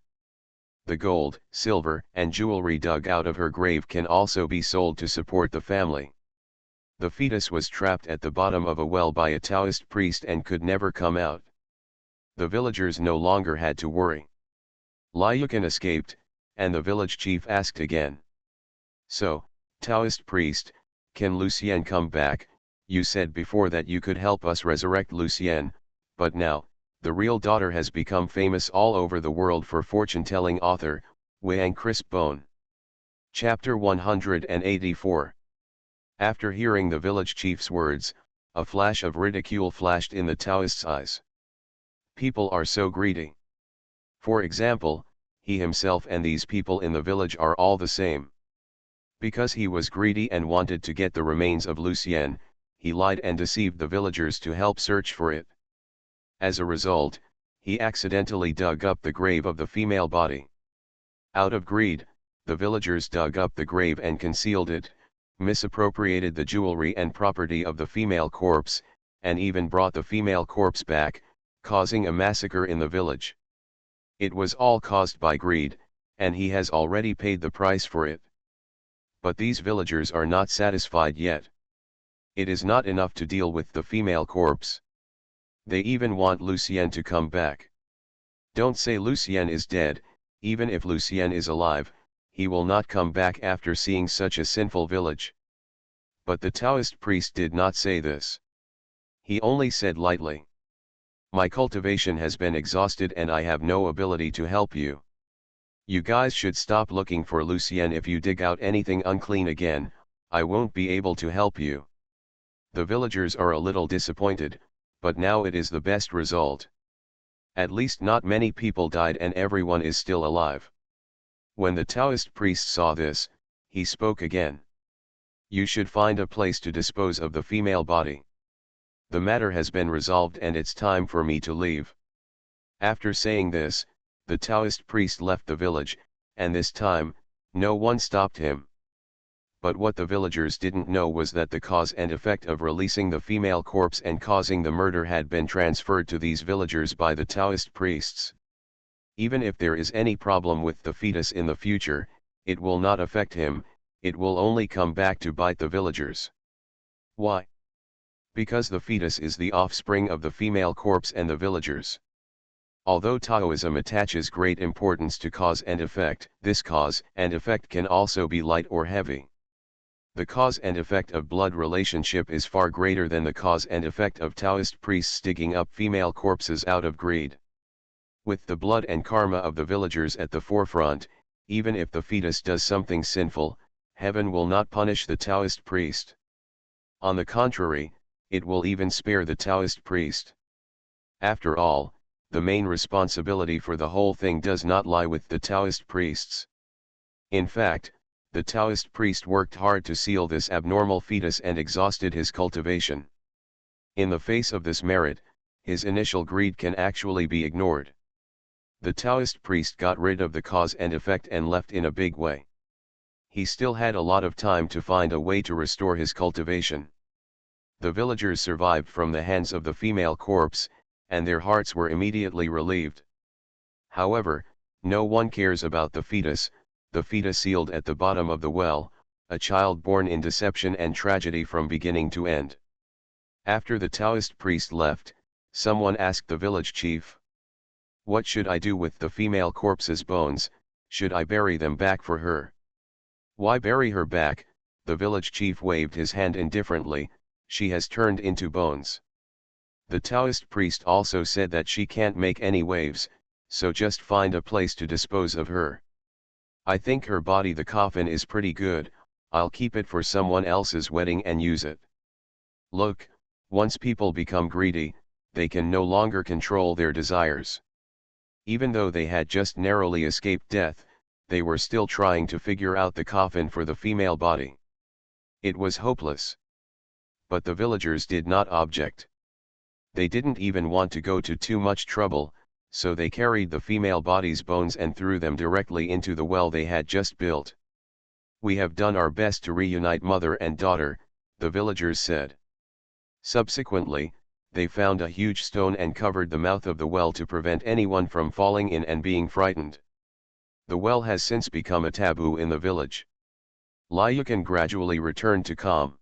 The gold, silver, and jewelry dug out of her grave can also be sold to support the family. The fetus was trapped at the bottom of a well by a Taoist priest and could never come out. The villagers no longer had to worry. Liukan escaped, and the village chief asked again. So, Taoist priest, can Lucien come back? You said before that you could help us resurrect Lucien, but now, the real daughter has become famous all over the world for fortune-telling. Author, Wang Crisp Bone. Chapter 184. After hearing the village chief's words, a flash of ridicule flashed in the Taoist's eyes. People are so greedy. For example, he himself and these people in the village are all the same. Because he was greedy and wanted to get the remains of Lucien, he lied and deceived the villagers to help search for it. As a result, he accidentally dug up the grave of the female body. Out of greed, the villagers dug up the grave and concealed it, misappropriated the jewelry and property of the female corpse, and even brought the female corpse back, causing a massacre in the village. It was all caused by greed, and he has already paid the price for it. But these villagers are not satisfied yet. It is not enough to deal with the female corpse. They even want Lucien to come back. Don't say Lucien is dead. Even if Lucien is alive, he will not come back after seeing such a sinful village. But the Taoist priest did not say this. He only said lightly, "My cultivation has been exhausted and I have no ability to help you. You guys should stop looking for Lucien. If you dig out anything unclean again, I won't be able to help you." The villagers are a little disappointed, but now it is the best result. At least not many people died and everyone is still alive. When the Taoist priest saw this, he spoke again. "You should find a place to dispose of the female body. The matter has been resolved and it's time for me to leave." After saying this, the Taoist priest left the village, and this time, no one stopped him. But what the villagers didn't know was that the cause and effect of releasing the female corpse and causing the murder had been transferred to these villagers by the Taoist priests. Even if there is any problem with the fetus in the future, it will not affect him, it will only come back to bite the villagers. Why? Because the fetus is the offspring of the female corpse and the villagers. Although Taoism attaches great importance to cause and effect, this cause and effect can also be light or heavy. The cause and effect of blood relationship is far greater than the cause and effect of Taoist priests digging up female corpses out of greed. With the blood and karma of the villagers at the forefront, even if the fetus does something sinful, heaven will not punish the Taoist priest. On the contrary, it will even spare the Taoist priest. After all, the main responsibility for the whole thing does not lie with the Taoist priests. In fact, the Taoist priest worked hard to seal this abnormal fetus and exhausted his cultivation. In the face of this merit, his initial greed can actually be ignored. The Taoist priest got rid of the cause and effect and left in a big way. He still had a lot of time to find a way to restore his cultivation. The villagers survived from the hands of the female corpse, and their hearts were immediately relieved. However, no one cares about the fetus sealed at the bottom of the well, a child born in deception and tragedy from beginning to end. After the Taoist priest left, someone asked the village chief, "What should I do with the female corpse's bones? Should I bury them back for her?" "Why bury her back?" The village chief waved his hand indifferently. "She has turned into bones." The Taoist priest also said that she can't make any waves, so just find a place to dispose of her. "I think her body, the coffin, is pretty good. I'll keep it for someone else's wedding and use it." Look, once people become greedy, they can no longer control their desires. Even though they had just narrowly escaped death, they were still trying to figure out the coffin for the female body. It was hopeless. But the villagers did not object. They didn't even want to go to too much trouble, so they carried the female body's bones and threw them directly into the well they had just built. "We have done our best to reunite mother and daughter," the villagers said. Subsequently, they found a huge stone and covered the mouth of the well to prevent anyone from falling in and being frightened. The well has since become a taboo in the village. Lyukan gradually returned to calm.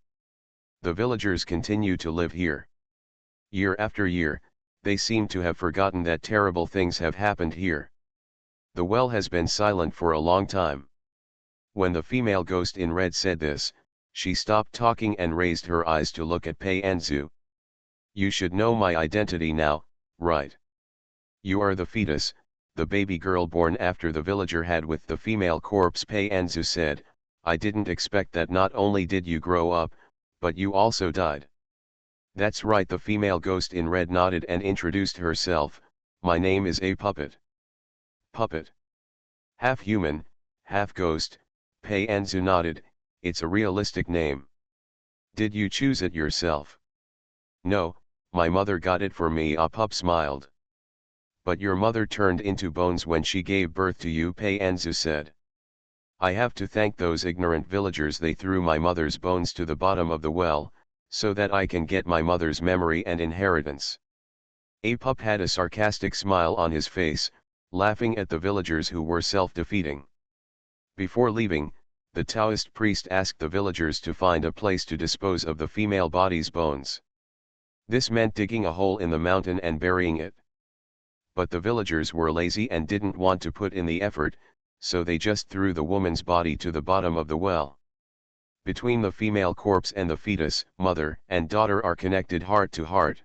The villagers continue to live here. Year after year, they seem to have forgotten that terrible things have happened here. The well has been silent for a long time. When the female ghost in red said this, she stopped talking and raised her eyes to look at Pei Anzu. "You should know my identity now, right? You are the fetus, the baby girl born after the villager had with the female corpse," Pei Anzu said. "I didn't expect that. Not only did you grow up, but you also died." "That's right," the female ghost in red nodded and introduced herself. "My name is A Puppet." "Puppet? Half human, half ghost," Pei Anzu nodded. "It's a realistic name. Did you choose it yourself?" "No, my mother got it for me," A Pup smiled. "But your mother turned into bones when she gave birth to you," Pei Anzu said. "I have to thank those ignorant villagers. They threw my mother's bones to the bottom of the well, so that I can get my mother's memory and inheritance." A Pup had a sarcastic smile on his face, laughing at the villagers who were self-defeating. Before leaving, the Taoist priest asked the villagers to find a place to dispose of the female body's bones. This meant digging a hole in the mountain and burying it. But the villagers were lazy and didn't want to put in the effort, so they just threw the woman's body to the bottom of the well. Between the female corpse and the fetus, mother and daughter are connected heart to heart.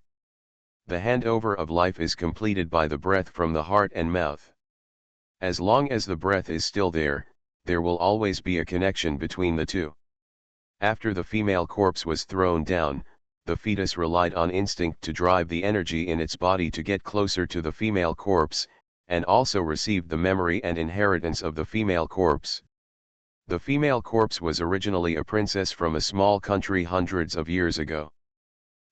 The handover of life is completed by the breath from the heart and mouth. As long as the breath is still there, there will always be a connection between the two. After the female corpse was thrown down, the fetus relied on instinct to drive the energy in its body to get closer to the female corpse, and also received the memory and inheritance of the female corpse. The female corpse was originally a princess from a small country hundreds of years ago.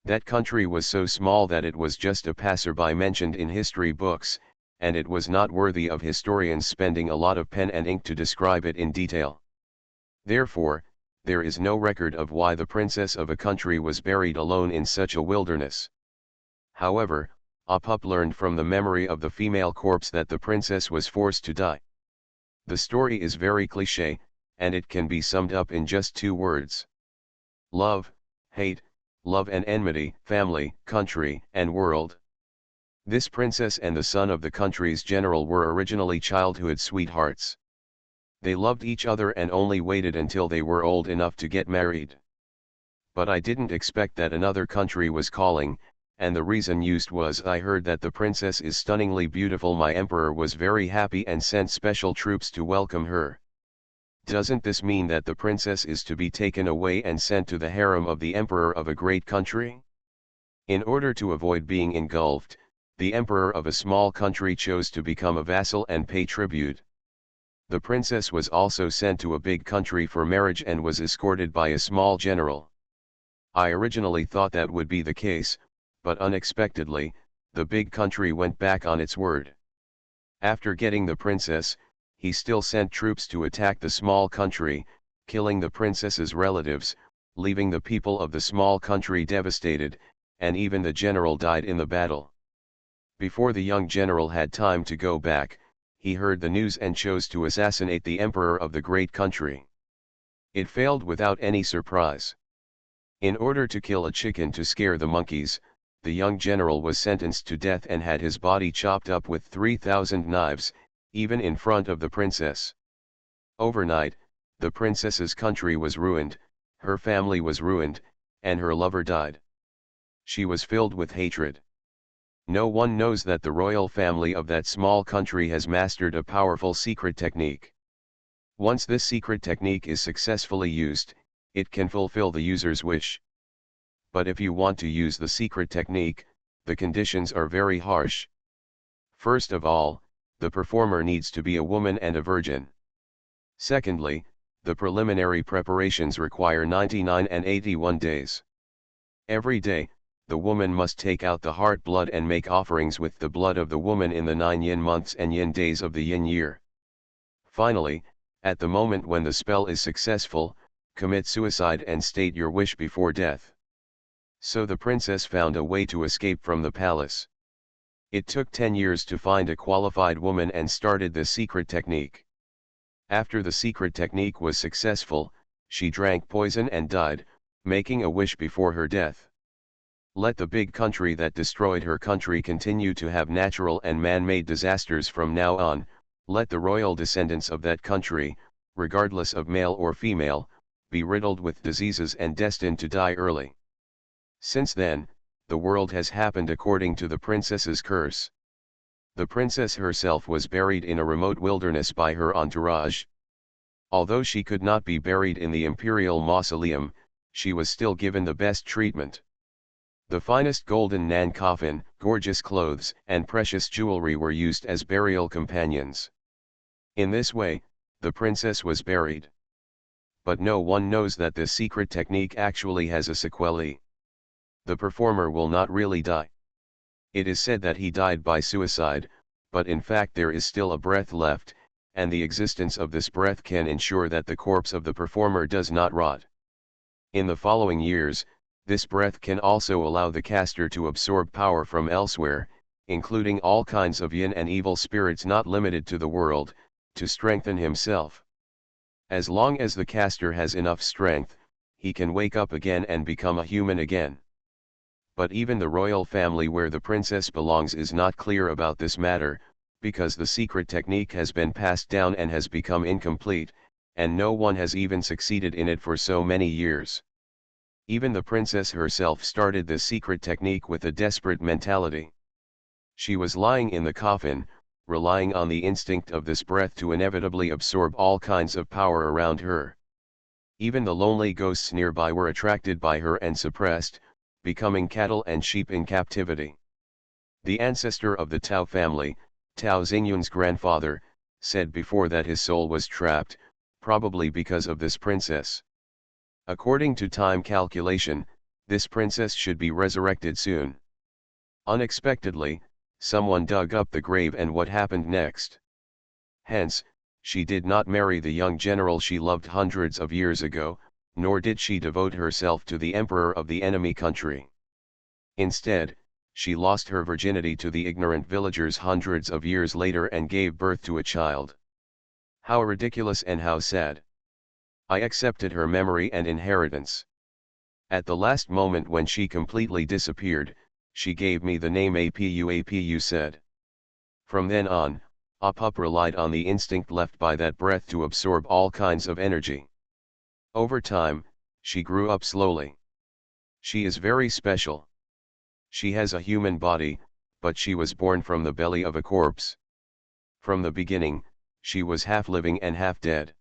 That country was so small that it was just a passerby mentioned in history books, and it was not worthy of historians spending a lot of pen and ink to describe it in detail. Therefore, there is no record of why the princess of a country was buried alone in such a wilderness. However, A Pup learned from the memory of the female corpse that the princess was forced to die. The story is very cliché, and it can be summed up in just 2 words. Love, hate, love and enmity, family, country, and world. This princess and the son of the country's general were originally childhood sweethearts. They loved each other and only waited until they were old enough to get married. But I didn't expect that another country was calling, and the reason used was, "I heard that the princess is stunningly beautiful. My emperor was very happy and sent special troops to welcome her." Doesn't this mean that the princess is to be taken away and sent to the harem of the emperor of a great country? In order to avoid being engulfed, the emperor of a small country chose to become a vassal and pay tribute. The princess was also sent to a big country for marriage and was escorted by a small general. I originally thought that would be the case, but unexpectedly, the big country went back on its word. After getting the princess, he still sent troops to attack the small country, killing the princess's relatives, leaving the people of the small country devastated, and even the general died in the battle. Before the young general had time to go back, he heard the news and chose to assassinate the emperor of the great country. It failed without any surprise. In order to kill a chicken to scare the monkeys, the young general was sentenced to death and had his body chopped up with 3,000 knives, even in front of the princess. Overnight, the princess's country was ruined, her family was ruined, and her lover died. She was filled with hatred. No one knows that the royal family of that small country has mastered a powerful secret technique. Once this secret technique is successfully used, it can fulfill the user's wish. But if you want to use the secret technique, the conditions are very harsh. First of all, the performer needs to be a woman and a virgin. Secondly, the preliminary preparations require 99 and 81 days. Every day, the woman must take out the heart blood and make offerings with the blood of the woman in the 9 yin months and yin days of the yin year. Finally, at the moment when the spell is successful, commit suicide and state your wish before death. So the princess found a way to escape from the palace. It took 10 years to find a qualified woman and started the secret technique. After the secret technique was successful, she drank poison and died, making a wish before her death. Let the big country that destroyed her country continue to have natural and man-made disasters from now on. Let the royal descendants of that country, regardless of male or female, be riddled with diseases and destined to die early. Since then, the world has happened according to the princess's curse. The princess herself was buried in a remote wilderness by her entourage. Although she could not be buried in the imperial mausoleum, she was still given the best treatment. The finest golden nan coffin, gorgeous clothes, and precious jewelry were used as burial companions. In this way, the princess was buried. But no one knows that this secret technique actually has a sequelae. The performer will not really die. It is said that he died by suicide, but in fact there is still a breath left, and the existence of this breath can ensure that the corpse of the performer does not rot. In the following years, this breath can also allow the caster to absorb power from elsewhere, including all kinds of yin and evil spirits not limited to the world, to strengthen himself. As long as the caster has enough strength, he can wake up again and become a human again. But even the royal family where the princess belongs is not clear about this matter, because the secret technique has been passed down and has become incomplete, and no one has even succeeded in it for so many years. Even the princess herself started this secret technique with a desperate mentality. She was lying in the coffin, relying on the instinct of this breath to inevitably absorb all kinds of power around her. Even the lonely ghosts nearby were attracted by her and suppressed, becoming cattle and sheep in captivity. The ancestor of the Tao family, Tao Xingyun's grandfather, said before that his soul was trapped, probably because of this princess. According to time calculation, this princess should be resurrected soon. Unexpectedly, someone dug up the grave, and what happened next? Hence, she did not marry the young general she loved hundreds of years ago, nor did she devote herself to the emperor of the enemy country. Instead, she lost her virginity to the ignorant villagers hundreds of years later and gave birth to a child. How ridiculous and how sad! I accepted her memory and inheritance. At the last moment when she completely disappeared, she gave me the name Apu said. From then on, Apup relied on the instinct left by that breath to absorb all kinds of energy. Over time, she grew up slowly. She is very special. She has a human body, but she was born from the belly of a corpse. From the beginning, she was half living and half dead.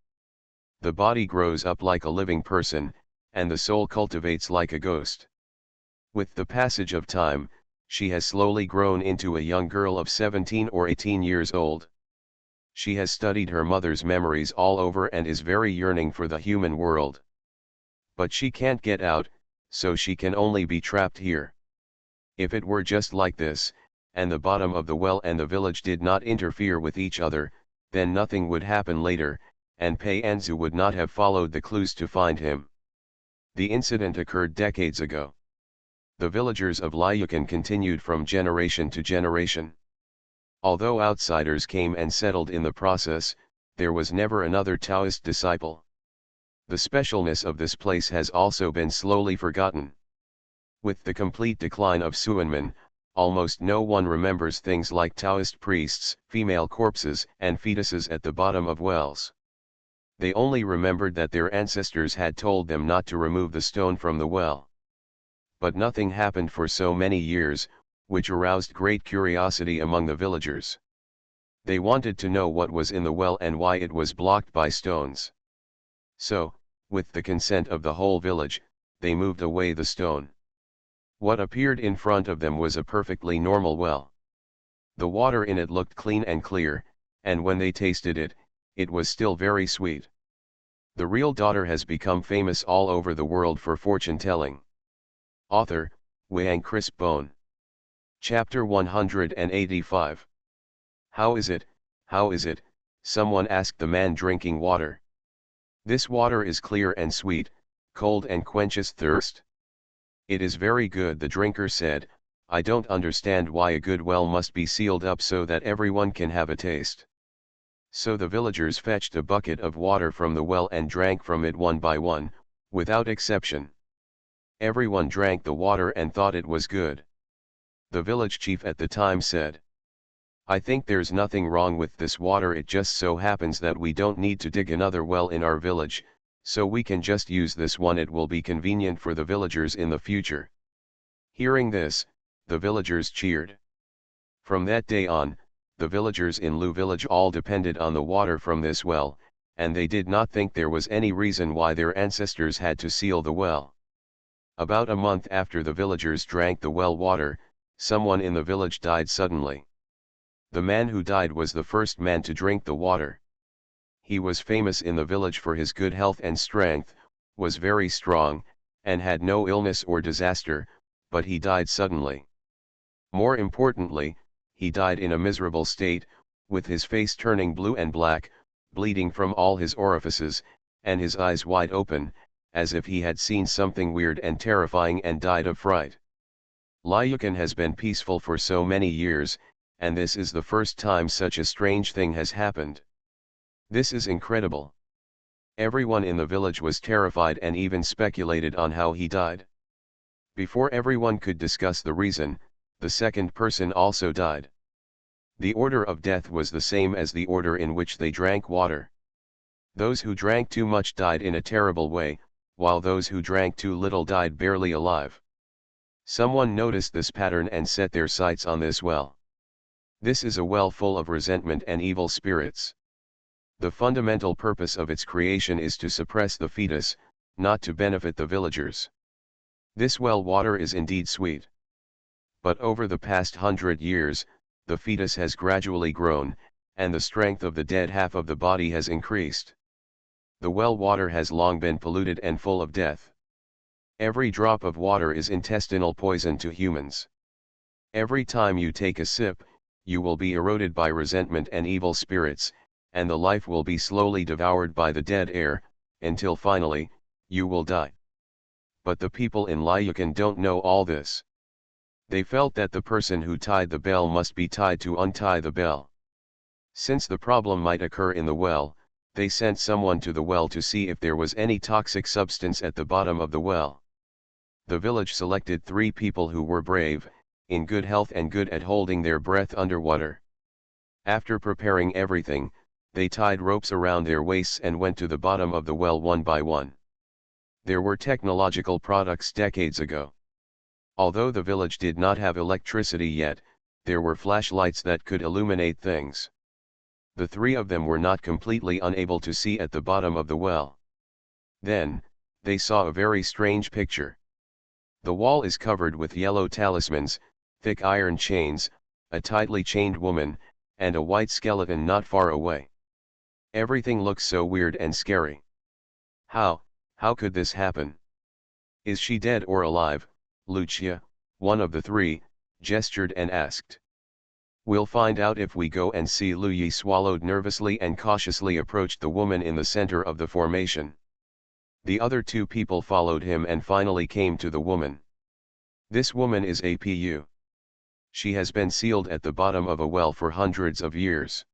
The body grows up like a living person, and the soul cultivates like a ghost. With the passage of time, she has slowly grown into a young girl of 17 or 18 years old. She has studied her mother's memories all over and is very yearning for the human world. But she can't get out, so she can only be trapped here. If it were just like this, and the bottom of the well and the village did not interfere with each other, then nothing would happen later, and Pei Anzu would not have followed the clues to find him. The incident occurred decades ago. The villagers of Liukan continued from generation to generation. Although outsiders came and settled in the process, there was never another Taoist disciple. The specialness of this place has also been slowly forgotten. With the complete decline of Suanmen, almost no one remembers things like Taoist priests, female corpses, and fetuses at the bottom of wells. They only remembered that their ancestors had told them not to remove the stone from the well. But nothing happened for so many years, which aroused great curiosity among the villagers. They wanted to know what was in the well and why it was blocked by stones. So, with the consent of the whole village, they moved away the stone. What appeared in front of them was a perfectly normal well. The water in it looked clean and clear, and when they tasted it, it was still very sweet. The real daughter has become famous all over the world for fortune-telling. Author, Wang Chris Bone. Chapter 185. How is it, someone asked the man drinking water. This water is clear and sweet, cold and quenches thirst. It is very good, the drinker said. I don't understand why a good well must be sealed up so that everyone can have a taste. So the villagers fetched a bucket of water from the well and drank from it one by one, without exception. Everyone drank the water and thought it was good. The village chief at the time said, I think there's nothing wrong with this water, it just so happens that we don't need to dig another well in our village, so we can just use this one, it will be convenient for the villagers in the future. Hearing this, the villagers cheered. From that day on, the villagers in Lu village all depended on the water from this well, and they did not think there was any reason why their ancestors had to seal the well. About a month after the villagers drank the well water, someone in the village died suddenly. The man who died was the first man to drink the water. He was famous in the village for his good health and strength, was very strong, and had no illness or disaster, but he died suddenly. More importantly, he died in a miserable state, with his face turning blue and black, bleeding from all his orifices, and his eyes wide open, as if he had seen something weird and terrifying and died of fright. Liuchan has been peaceful for so many years, and this is the first time such a strange thing has happened. This is incredible. Everyone in the village was terrified and even speculated on how he died. Before everyone could discuss the reason, the second person also died. The order of death was the same as the order in which they drank water. Those who drank too much died in a terrible way, while those who drank too little died barely alive. Someone noticed this pattern and set their sights on this well. This is a well full of resentment and evil spirits. The fundamental purpose of its creation is to suppress the fetus, not to benefit the villagers. This well water is indeed sweet. But over the past 100 years, the fetus has gradually grown, and the strength of the dead half of the body has increased. The well water has long been polluted and full of death. Every drop of water is intestinal poison to humans. Every time you take a sip, you will be eroded by resentment and evil spirits, and the life will be slowly devoured by the dead air, until finally, you will die. But the people in Liuchan don't know all this. They felt that the person who tied the bell must be tied to untie the bell. Since the problem might occur in the well, they sent someone to the well to see if there was any toxic substance at the bottom of the well. The village selected 3 people who were brave, in good health and good at holding their breath underwater. After preparing everything, they tied ropes around their waists and went to the bottom of the well one by one. There were technological products decades ago. Although the village did not have electricity yet, there were flashlights that could illuminate things. The 3 of them were not completely unable to see at the bottom of the well. Then, they saw a very strange picture. The wall is covered with yellow talismans, thick iron chains, a tightly chained woman, and a white skeleton not far away. Everything looks so weird and scary. How could this happen? Is she dead or alive? Lucia, one of the 3, gestured and asked. We'll find out if we go and see. Lu Yi swallowed nervously and cautiously approached the woman in the center of the formation. The other 2 people followed him and finally came to the woman. This woman is Apu. She has been sealed at the bottom of a well for hundreds of years.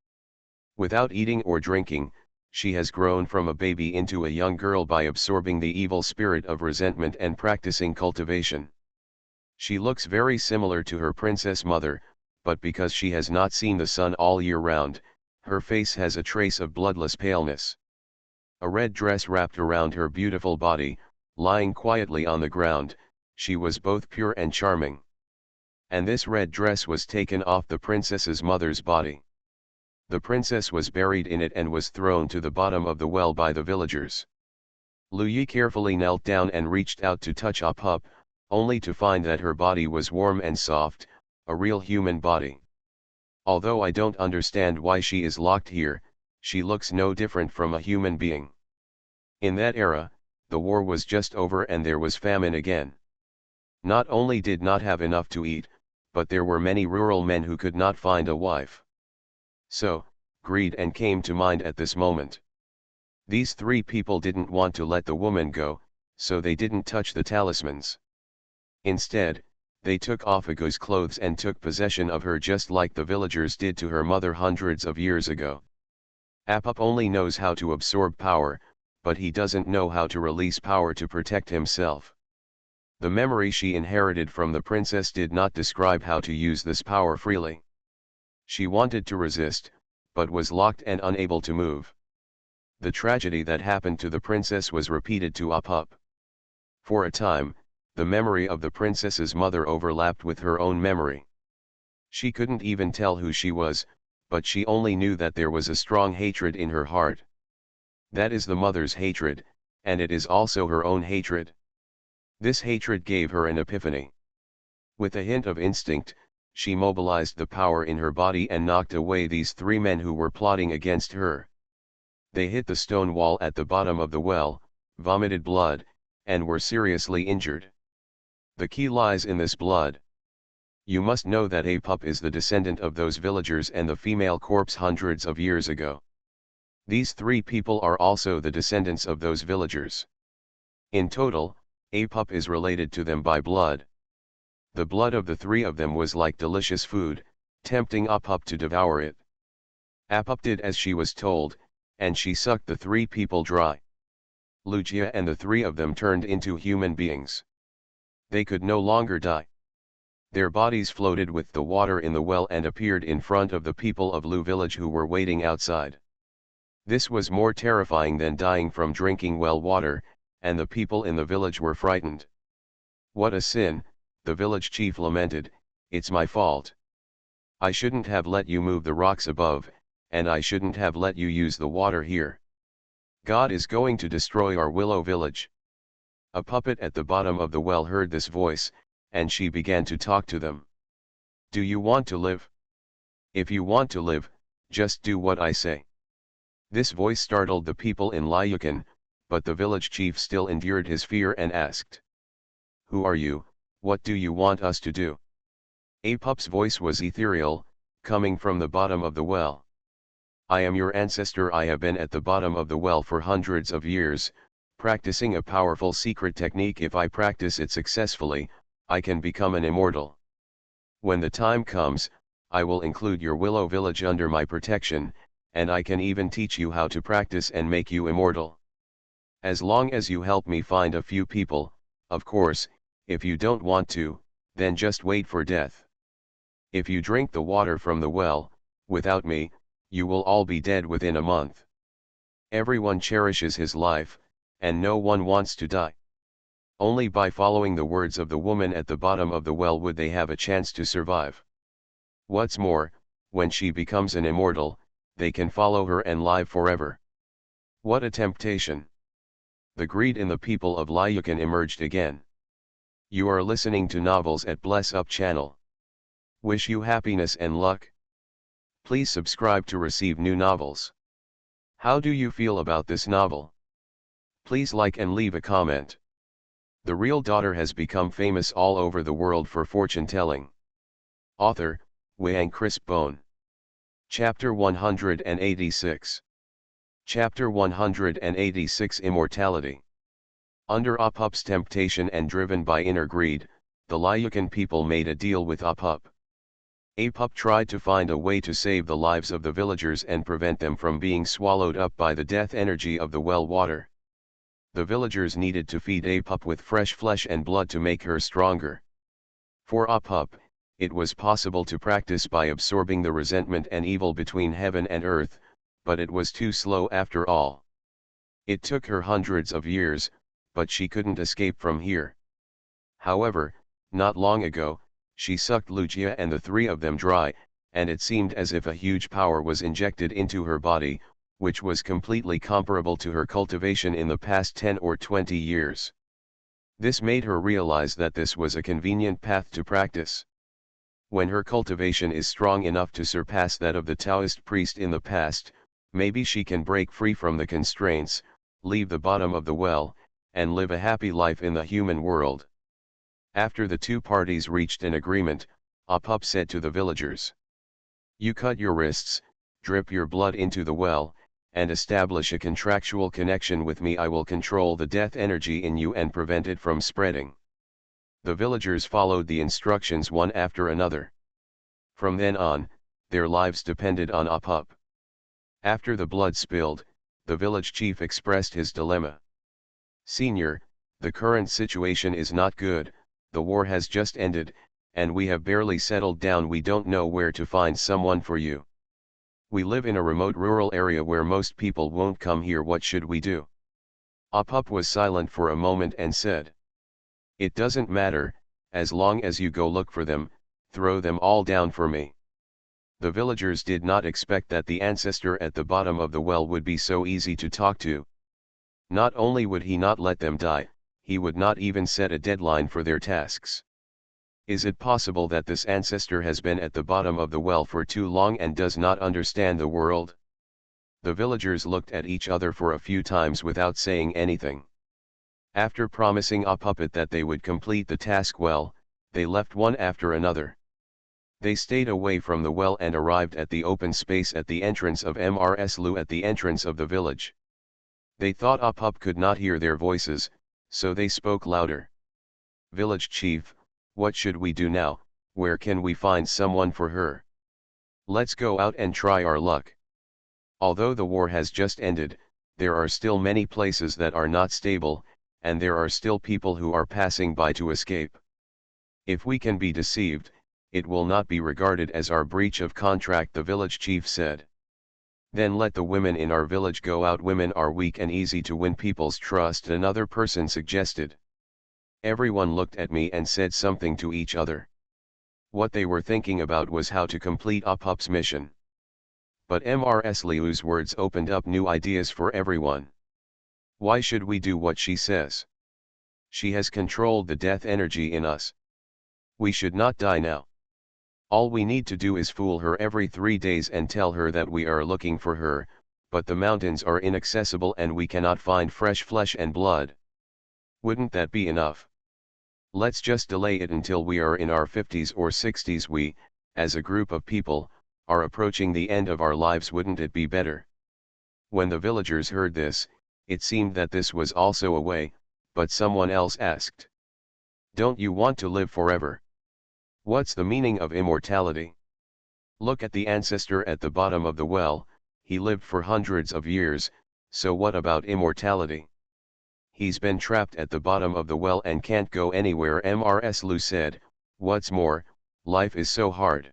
Without eating or drinking, she has grown from a baby into a young girl by absorbing the evil spirit of resentment and practicing cultivation. She looks very similar to her princess mother, but because she has not seen the sun all year round, her face has a trace of bloodless paleness. A red dress wrapped around her beautiful body, lying quietly on the ground, she was both pure and charming. And this red dress was taken off the princess's mother's body. The princess was buried in it and was thrown to the bottom of the well by the villagers. Lu Yi carefully knelt down and reached out to touch Apup, only to find that her body was warm and soft, a real human body. Although I don't understand why she is locked here, she looks no different from a human being. In that era, the war was just over and there was famine again. Not only did not have enough to eat, but there were many rural men who could not find a wife. So, greed and came to mind at this moment. These three people didn't want to let the woman go, so they didn't touch the talismans. Instead, they took off Agu's clothes and took possession of her just like the villagers did to her mother hundreds of years ago. Apup only knows how to absorb power, but he doesn't know how to release power to protect himself. The memory she inherited from the princess did not describe how to use this power freely. She wanted to resist, but was locked and unable to move. The tragedy that happened to the princess was repeated to Apup. For a time, the memory of the princess's mother overlapped with her own memory. She couldn't even tell who she was, but she only knew that there was a strong hatred in her heart. That is the mother's hatred, and it is also her own hatred. This hatred gave her an epiphany. With a hint of instinct, she mobilized the power in her body and knocked away these three men who were plotting against her. They hit the stone wall at the bottom of the well, vomited blood, and were seriously injured. The key lies in this blood. You must know that Apup is the descendant of those villagers and the female corpse hundreds of years ago. These three people are also the descendants of those villagers. In total, Apup is related to them by blood. The blood of the three of them was like delicious food, tempting Apup to devour it. Apup did as she was told, and she sucked the three people dry. Lucia and the three of them turned into human beings. They could no longer die. Their bodies floated with the water in the well and appeared in front of the people of Lu village who were waiting outside. This was more terrifying than dying from drinking well water, and the people in the village were frightened. What a sin, the village chief lamented, it's my fault. I shouldn't have let you move the rocks above, and I shouldn't have let you use the water here. God is going to destroy our willow village. A puppet at the bottom of the well heard this voice, and she began to talk to them. Do you want to live? If you want to live, just do what I say. This voice startled the people in Lyukan, but the village chief still endured his fear and asked. Who are you, what do you want us to do? Apup's voice was ethereal, coming from the bottom of the well. I am your ancestor. I have been at the bottom of the well for hundreds of years, practicing a powerful secret technique. If I practice it successfully, I can become an immortal. When the time comes, I will include your willow village under my protection, and I can even teach you how to practice and make you immortal. As long as you help me find a few people, of course. If you don't want to, then just wait for death. If you drink the water from the well, without me, you will all be dead within a month. Everyone cherishes his life, and no one wants to die. Only by following the words of the woman at the bottom of the well would they have a chance to survive. What's more, when she becomes an immortal, they can follow her and live forever. What a temptation! The greed in the people of Lyukan emerged again. You are listening to Novels at Bless Up channel. Wish you happiness and luck. Please subscribe to receive new novels. How do you feel about this novel? Please like and leave a comment. The real daughter has become famous all over the world for fortune telling. Author, Wang Crisp Bone. Chapter 186. Chapter 186 Immortality. Under Apup's temptation and driven by inner greed, the Lyukan people made a deal with Apup. Apup tried to find a way to save the lives of the villagers and prevent them from being swallowed up by the death energy of the well water. The villagers needed to feed Apup with fresh flesh and blood to make her stronger. For Apup, it was possible to practice by absorbing the resentment and evil between heaven and earth, but it was too slow after all. It took her hundreds of years, but she couldn't escape from here. However, not long ago, she sucked Lucia and the three of them dry, and it seemed as if a huge power was injected into her body, which was completely comparable to her cultivation in the past 10 or 20 years. This made her realize that this was a convenient path to practice. When her cultivation is strong enough to surpass that of the Taoist priest in the past, Maybe she can break free from the constraints, leave the bottom of the well, and live a happy life in the human world. After the two parties reached an agreement, Apup said to the villagers, "You cut your wrists, drip your blood into the well, and establish a contractual connection with me. I will control the death energy in you and prevent it from spreading." The villagers followed the instructions one after another. From then on, their lives depended on Apup. After the blood spilled, the village chief expressed his dilemma. "Senior, the current situation is not good, the war has just ended, and we have barely settled down. We don't know where to find someone for you. We live in a remote rural area where most people won't come here. What should we do?" Apup was silent for a moment and said, "It doesn't matter, as long as you go look for them, throw them all down for me." The villagers did not expect that the ancestor at the bottom of the well would be so easy to talk to. Not only would he not let them die, he would not even set a deadline for their tasks. Is it possible that this ancestor has been at the bottom of the well for too long and does not understand the world? The villagers looked at each other for a few times without saying anything. After promising Apup that they would complete the task well, they left one after another. They stayed away from the well and arrived at the open space at the entrance of Mrslu at the entrance of the village. They thought Apup could not hear their voices, so they spoke louder. "Village chief, what should we do now? Where can we find someone for her? Let's go out and try our luck. Although the war has just ended, there are still many places that are not stable, and there are still people who are passing by to escape. If we can be deceived, it will not be regarded as our breach of contract," the village chief said. "Then let the women in our village go out. Women are weak and easy to win people's trust," another person suggested. Everyone looked at me and said something to each other. What they were thinking about was how to complete Apup's mission. But Mrslu's words opened up new ideas for everyone. Why should we do what she says? She has controlled the death energy in us. We should not die now. All we need to do is fool her every 3 days and tell her that we are looking for her, but the mountains are inaccessible and we cannot find fresh flesh and blood. Wouldn't that be enough? Let's just delay it until we are in our 50s or 60s. We, as a group of people, are approaching the end of our lives. Wouldn't it be better? When the villagers heard this, it seemed that this was also a way, but someone else asked, "Don't you want to live forever? What's the meaning of immortality? Look at the ancestor at the bottom of the well, he lived for hundreds of years, so what about immortality? He's been trapped at the bottom of the well and can't go anywhere." Mrslu said, "What's more, life is so hard.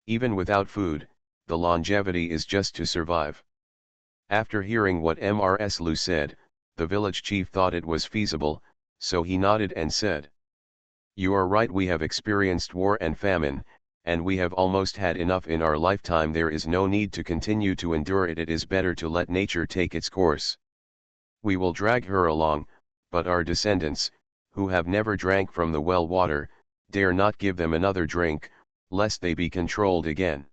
Even without food, the longevity is just to survive." After hearing what Mrslu said, the village chief thought it was feasible, so he nodded and said, "You are right. We have experienced war and famine, and we have almost had enough in our lifetime. There is no need to continue to endure it. It is better to let nature take its course. We will drag her along, but our descendants, who have never drank from the well water, dare not give them another drink, lest they be controlled again.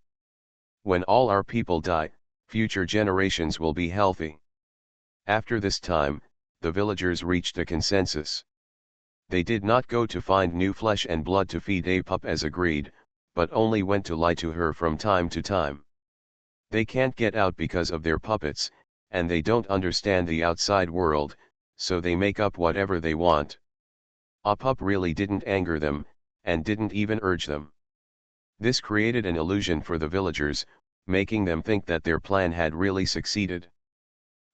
When all our people die, future generations will be healthy." After this time, the villagers reached a consensus. They did not go to find new flesh and blood to feed Apup as agreed, but only went to lie to her from time to time. They can't get out because of their puppets, and they don't understand the outside world, so they make up whatever they want. Apup really didn't anger them, and didn't even urge them. This created an illusion for the villagers, making them think that their plan had really succeeded.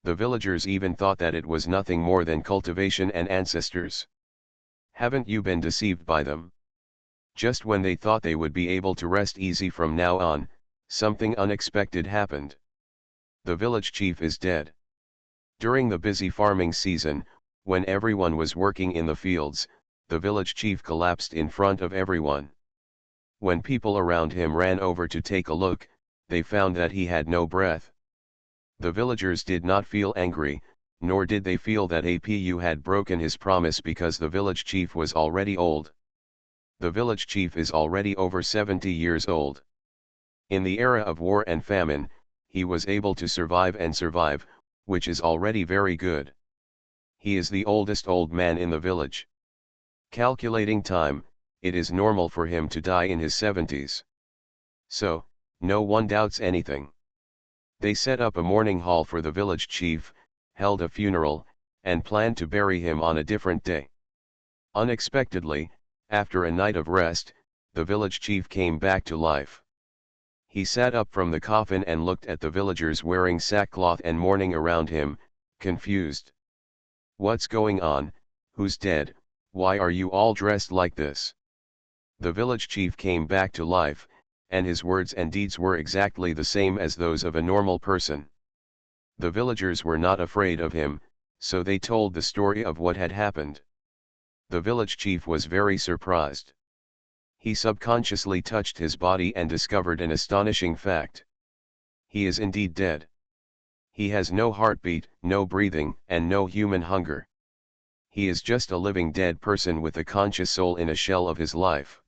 The villagers even thought that it was nothing more than cultivation and ancestors. Haven't you been deceived by them? Just when they thought they would be able to rest easy from now on, something unexpected happened. The village chief is dead. During the busy farming season, when everyone was working in the fields, the village chief collapsed in front of everyone. When people around him ran over to take a look, they found that he had no breath. The villagers did not feel angry, nor did they feel that Apu had broken his promise, because the village chief was already old. The village chief is already over 70 years old. In the era of war and famine, he was able to survive and survive, which is already very good. He is the oldest old man in the village. Calculating time, it is normal for him to die in his 70s. So, no one doubts anything. They set up a mourning hall for the village chief, held a funeral, and planned to bury him on a different day. Unexpectedly, after a night of rest, the village chief came back to life. He sat up from the coffin and looked at the villagers wearing sackcloth and mourning around him, confused. "What's going on? Who's dead? Why are you all dressed like this?" The village chief came back to life, and his words and deeds were exactly the same as those of a normal person. The villagers were not afraid of him, so they told the story of what had happened. The village chief was very surprised. He subconsciously touched his body and discovered an astonishing fact. He is indeed dead. He has no heartbeat, no breathing, and no human hunger. He is just a living dead person with a conscious soul in a shell of his life.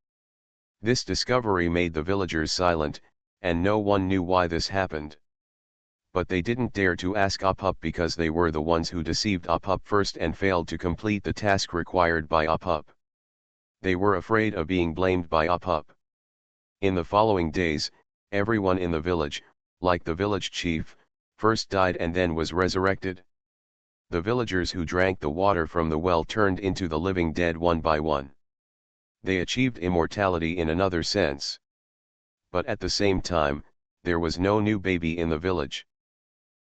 This discovery made the villagers silent, and no one knew why this happened. But they didn't dare to ask Apup because they were the ones who deceived Apup first and failed to complete the task required by Apup. They were afraid of being blamed by Apup. In the following days, everyone in the village, like the village chief, first died and then was resurrected. The villagers who drank the water from the well turned into the living dead one by one. They achieved immortality in another sense. But at the same time, there was no new baby in the village.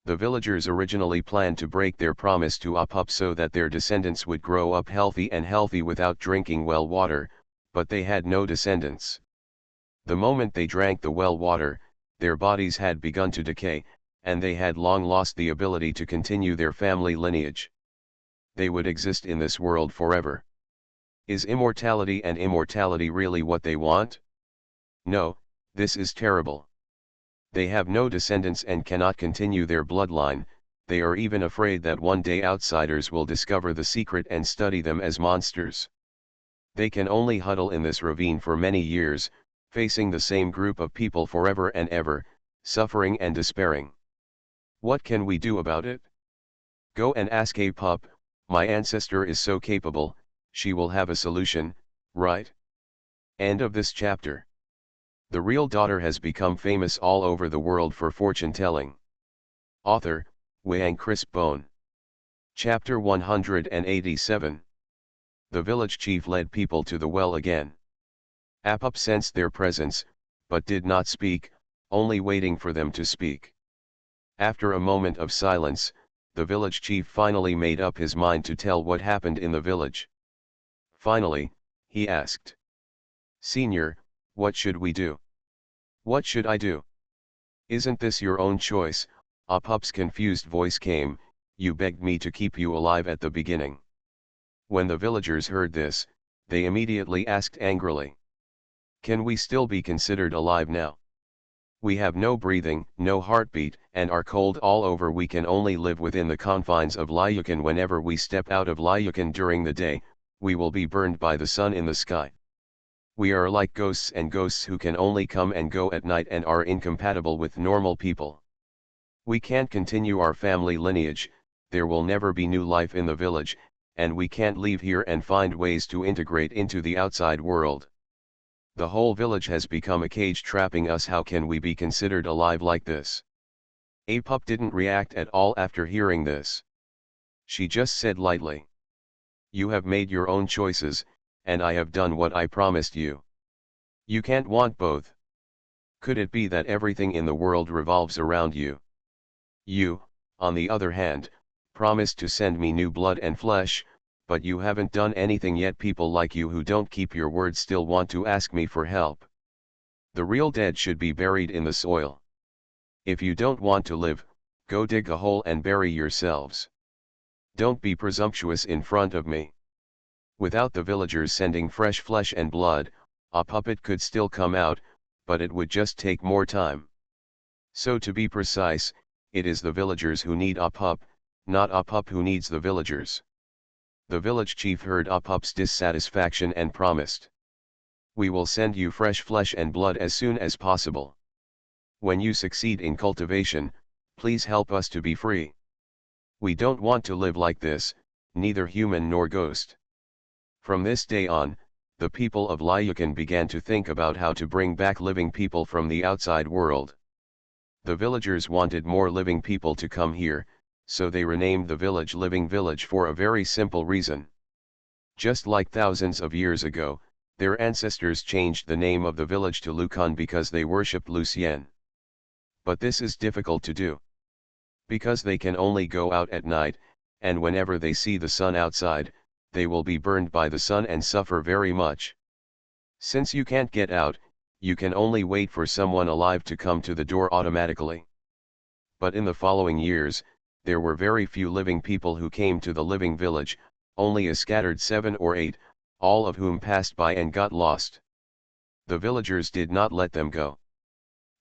The villagers originally planned to break their promise to Apup so that their descendants would grow up healthy without drinking well water, but they had no descendants. The moment they drank the well water, their bodies had begun to decay, and they had long lost the ability to continue their family lineage. They would exist in this world forever. Is immortality and immortality really what they want? No, this is terrible. They have no descendants and cannot continue their bloodline. They are even afraid that one day outsiders will discover the secret and study them as monsters. They can only huddle in this ravine for many years, facing the same group of people forever and ever, suffering and despairing. What can we do about it? Go and ask Apup. My ancestor is so capable, she will have a solution, right? End of this chapter. The real daughter has become famous all over the world for fortune-telling. Author, Wang Chris Bone. Chapter 187. The village chief led people to the well again. Apup sensed their presence, but did not speak, only waiting for them to speak. After a moment of silence, the village chief finally made up his mind to tell what happened in the village. Finally, he asked, "Senior, what should we do?" "What should I do? Isn't this your own choice?" Apup's confused voice came. "You begged me to keep you alive at the beginning." When the villagers heard this, they immediately asked angrily, "Can we still be considered alive now? We have no breathing, no heartbeat, and are cold all over. We can only live within the confines of Liukan. Whenever we step out of Liukan during the day, we will be burned by the sun in the sky. We are like ghosts, and ghosts who can only come and go at night and are incompatible with normal people. We can't continue our family lineage, there will never be new life in the village, and we can't leave here and find ways to integrate into the outside world. The whole village has become a cage trapping us. How can we be considered alive like this?" Apup didn't react at all after hearing this. She just said lightly, "You have made your own choices, and I have done what I promised you. You can't want both. Could it be that everything in the world revolves around you? You, on the other hand, promised to send me new blood and flesh, but you haven't done anything yet. People like you who don't keep your word still want to ask me for help. The real dead should be buried in the soil. If you don't want to live, go dig a hole and bury yourselves. Don't be presumptuous in front of me." Without the villagers sending fresh flesh and blood, a puppet could still come out, but it would just take more time. So to be precise, it is the villagers who need Apup, not Apup who needs the villagers. The village chief heard Apup's dissatisfaction and promised, "We will send you fresh flesh and blood as soon as possible." When you succeed in cultivation, please help us to be free. We don't want to live like this, neither human nor ghost. From this day on, the people of Liukan began to think about how to bring back living people from the outside world. The villagers wanted more living people to come here, so they renamed the village Living Village for a very simple reason. Just like thousands of years ago, their ancestors changed the name of the village to Lukan because they worshipped Lucien. But this is difficult to do. Because they can only go out at night, and whenever they see the sun outside, they will be burned by the sun and suffer very much. Since you can't get out, you can only wait for someone alive to come to the door automatically. But in the following years, there were very few living people who came to the living village, only a scattered 7 or 8, all of whom passed by and got lost. The villagers did not let them go.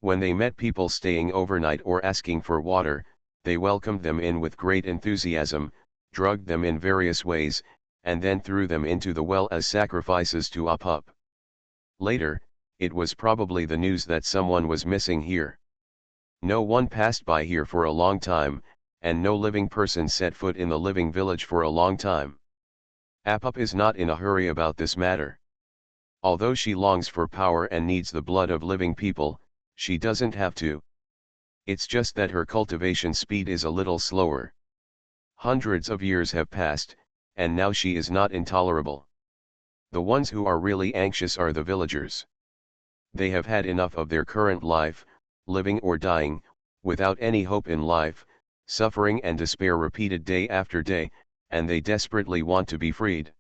When they met people staying overnight or asking for water, they welcomed them in with great enthusiasm, drugged them in various ways, and then threw them into the well as sacrifices to Apup. Later, it was probably the news that someone was missing here. No one passed by here for a long time, and no living person set foot in the living village for a long time. Apup is not in a hurry about this matter. Although she longs for power and needs the blood of living people, she doesn't have to. It's just that her cultivation speed is a little slower. Hundreds of years have passed, and now she is not intolerable. The ones who are really anxious are the villagers. They have had enough of their current life, living or dying, without any hope in life, suffering and despair repeated day after day, and they desperately want to be freed.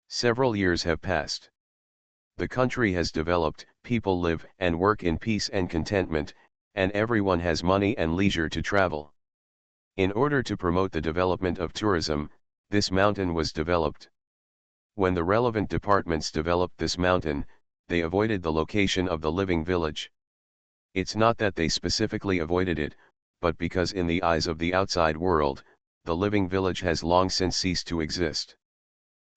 Several years have passed. The country has developed, people live and work in peace and contentment, and everyone has money and leisure to travel. In order to promote the development of tourism, this mountain was developed. When the relevant departments developed this mountain, they avoided the location of the living village. It's not that they specifically avoided it, but because in the eyes of the outside world, the living village has long since ceased to exist.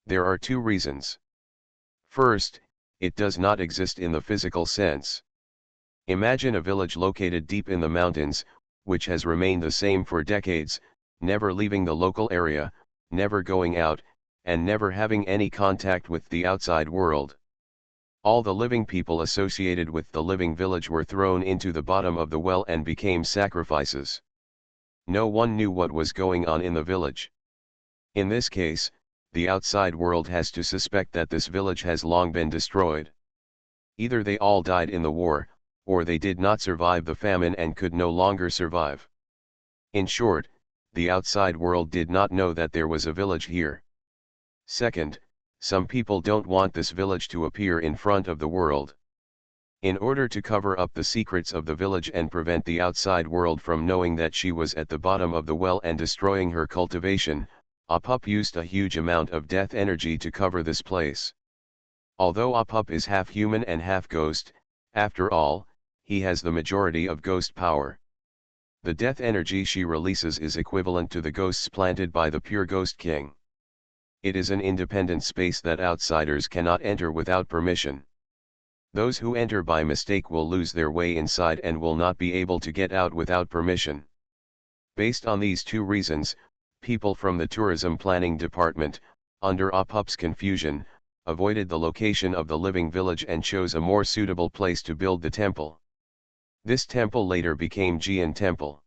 There are two reasons. First, it does not exist in the physical sense. Imagine a village located deep in the mountains, which has remained the same for decades, never leaving the local area, never going out, and never having any contact with the outside world. All the living people associated with the living village were thrown into the bottom of the well and became sacrifices. No one knew what was going on in the village. In this case, the outside world has to suspect that this village has long been destroyed. Either they all died in the war, or they did not survive the famine and could no longer survive. In short, the outside world did not know that there was a village here. Second, some people don't want this village to appear in front of the world. In order to cover up the secrets of the village and prevent the outside world from knowing that she was at the bottom of the well and destroying her cultivation, Apup used a huge amount of death energy to cover this place. Although Apup is half human and half ghost, after all, he has the majority of ghost power. The death energy she releases is equivalent to the ghosts planted by the pure Ghost King. It is an independent space that outsiders cannot enter without permission. Those who enter by mistake will lose their way inside and will not be able to get out without permission. Based on these two reasons, people from the tourism planning department, under Apup's confusion, avoided the location of the living village and chose a more suitable place to build the temple. This temple later became Jian Temple.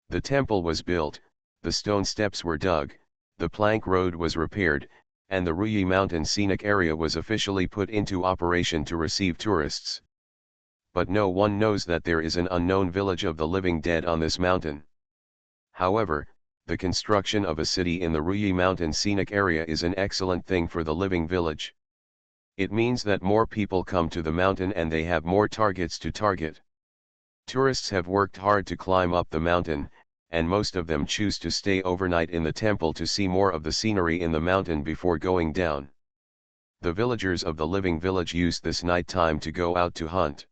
The temple was built, the stone steps were dug, the plank road was repaired, and the Ruyi Mountain scenic area was officially put into operation to receive tourists. But no one knows that there is an unknown village of the living dead on this mountain. However, the construction of a city in the Ruyi Mountain scenic area is an excellent thing for the living village. It means that more people come to the mountain and they have more targets to target. Tourists have worked hard to climb up the mountain, and most of them choose to stay overnight in the temple to see more of the scenery in the mountain before going down. The villagers of the living village use this night time to go out to hunt.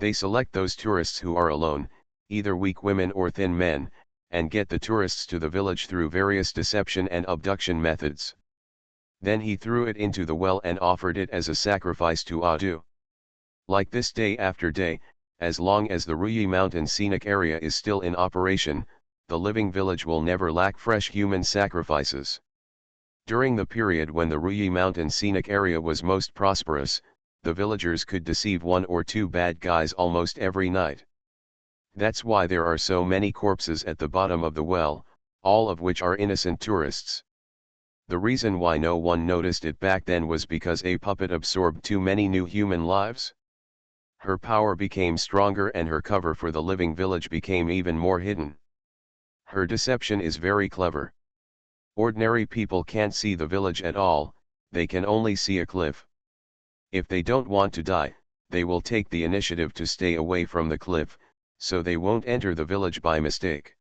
They select those tourists who are alone, either weak women or thin men, and get the tourists to the village through various deception and abduction methods. Then he threw it into the well and offered it as a sacrifice to Adu. Like this day after day, As long as the Ruyi Mountain Scenic Area is still in operation, the living village will never lack fresh human sacrifices. During the period when the Ruyi Mountain Scenic Area was most prosperous, the villagers could deceive one or two bad guys almost every night. That's why there are so many corpses at the bottom of the well, all of which are innocent tourists. The reason why no one noticed it back then was because a puppet absorbed too many new human lives. Her power became stronger and her cover for the living village became even more hidden. Her deception is very clever. Ordinary people can't see the village at all, they can only see a cliff. If they don't want to die, they will take the initiative to stay away from the cliff, so they won't enter the village by mistake.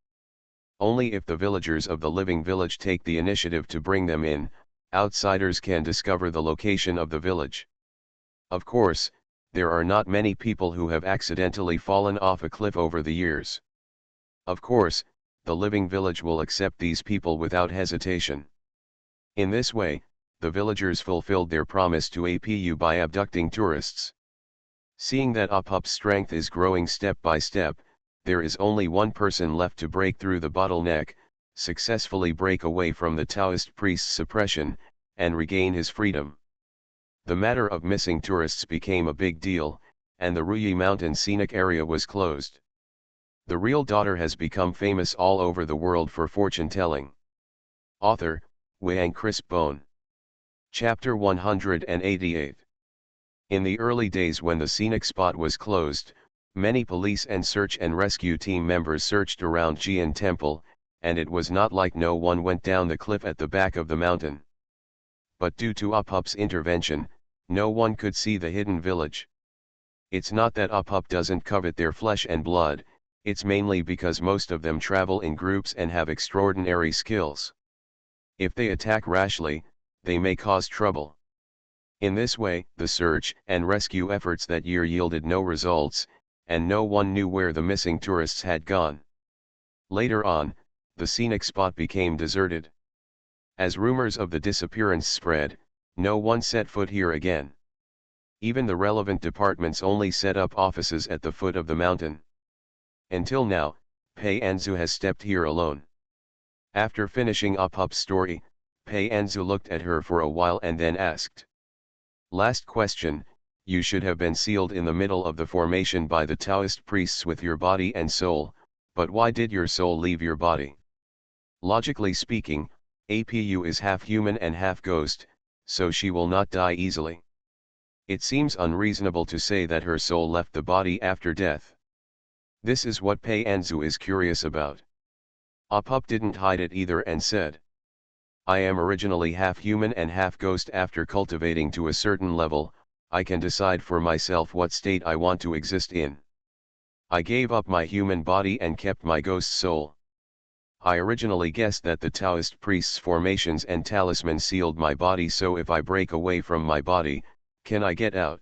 Only if the villagers of the living village take the initiative to bring them in, outsiders can discover the location of the village. Of course, there are not many people who have accidentally fallen off a cliff over the years. Of course, the living village will accept these people without hesitation. In this way, the villagers fulfilled their promise to APU by abducting tourists. Seeing that Apup's strength is growing step by step, there is only one person left to break through the bottleneck, successfully break away from the Taoist priest's suppression, and regain his freedom. The matter of missing tourists became a big deal, and the Ruyi Mountain Scenic Area was closed. The real daughter has become famous all over the world for fortune-telling. Author, Wang Crisp Bone. Chapter 188. In the early days when the scenic spot was closed, many police and search and rescue team members searched around Jian Temple, and it was not like no one went down the cliff at the back of the mountain. But due to Apup's intervention, no one could see the hidden village. It's not that Apup doesn't covet their flesh and blood, it's mainly because most of them travel in groups and have extraordinary skills. If they attack rashly, they may cause trouble. In this way, the search and rescue efforts that year yielded no results, and no one knew where the missing tourists had gone. Later on, the scenic spot became deserted. As rumors of the disappearance spread, no one set foot here again. Even the relevant departments only set up offices at the foot of the mountain. Until now, Pei Anzu has stepped here alone. After finishing Apup's story, Pei Anzu looked at her for a while and then asked. Last question, you should have been sealed in the middle of the formation by the Taoist priests with your body and soul, but why did your soul leave your body? Logically speaking, APU is half human and half ghost, so she will not die easily. It seems unreasonable to say that her soul left the body after death. This is what Pei Anzu is curious about. Apup didn't hide it either and said. I am originally half human and half ghost. After cultivating to a certain level, I can decide for myself what state I want to exist in. I gave up my human body and kept my ghost soul. I originally guessed that the Taoist priests' formations and talisman sealed my body, so if I break away from my body, can I get out?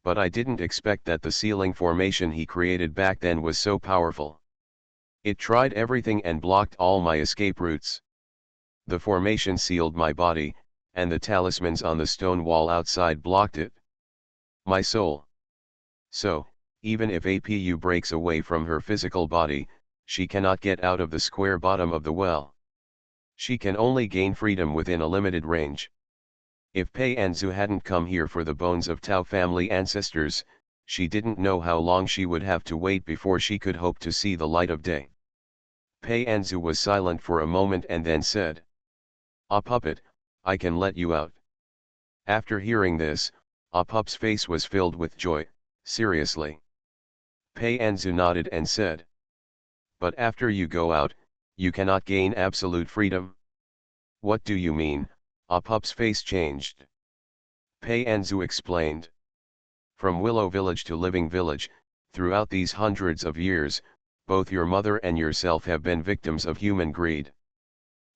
But I didn't expect that the sealing formation he created back then was so powerful. It tried everything and blocked all my escape routes. The formation sealed my body, and the talismans on the stone wall outside blocked it. My soul. So, even if APU breaks away from her physical body, she cannot get out of the square bottom of the well. She can only gain freedom within a limited range. If Pei Anzu hadn't come here for the bones of Tao family ancestors, she didn't know how long she would have to wait before she could hope to see the light of day. Pei Anzu was silent for a moment and then said. Puppet, I can let you out. After hearing this, Apup's face was filled with joy. Seriously? Pei Anzu nodded and said. But after you go out, you cannot gain absolute freedom? What do you mean? Apup's face changed. Pei Anzu explained. From Willow Village to Living Village, throughout these hundreds of years, both your mother and yourself have been victims of human greed.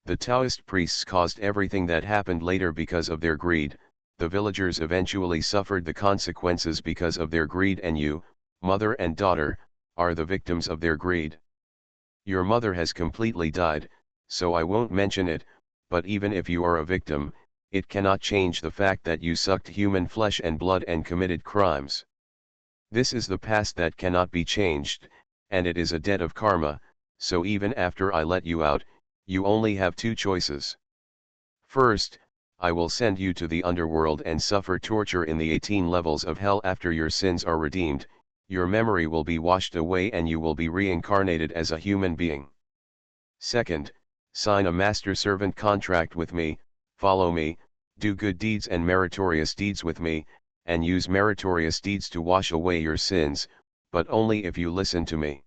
The Taoist priests caused everything that happened later because of their greed. The villagers eventually suffered the consequences because of their greed, and you, mother and daughter, are the victims of their greed. Your mother has completely died, so I won't mention it, but even if you are a victim, it cannot change the fact that you sucked human flesh and blood and committed crimes. This is the past that cannot be changed, and it is a debt of karma, so even after I let you out, you only have two choices. First, I will send you to the underworld and suffer torture in the 18 levels of hell. After your sins are redeemed, your memory will be washed away and you will be reincarnated as a human being. Second, sign a master servant contract with me, follow me, do good deeds and meritorious deeds with me, and use meritorious deeds to wash away your sins, but only if you listen to me.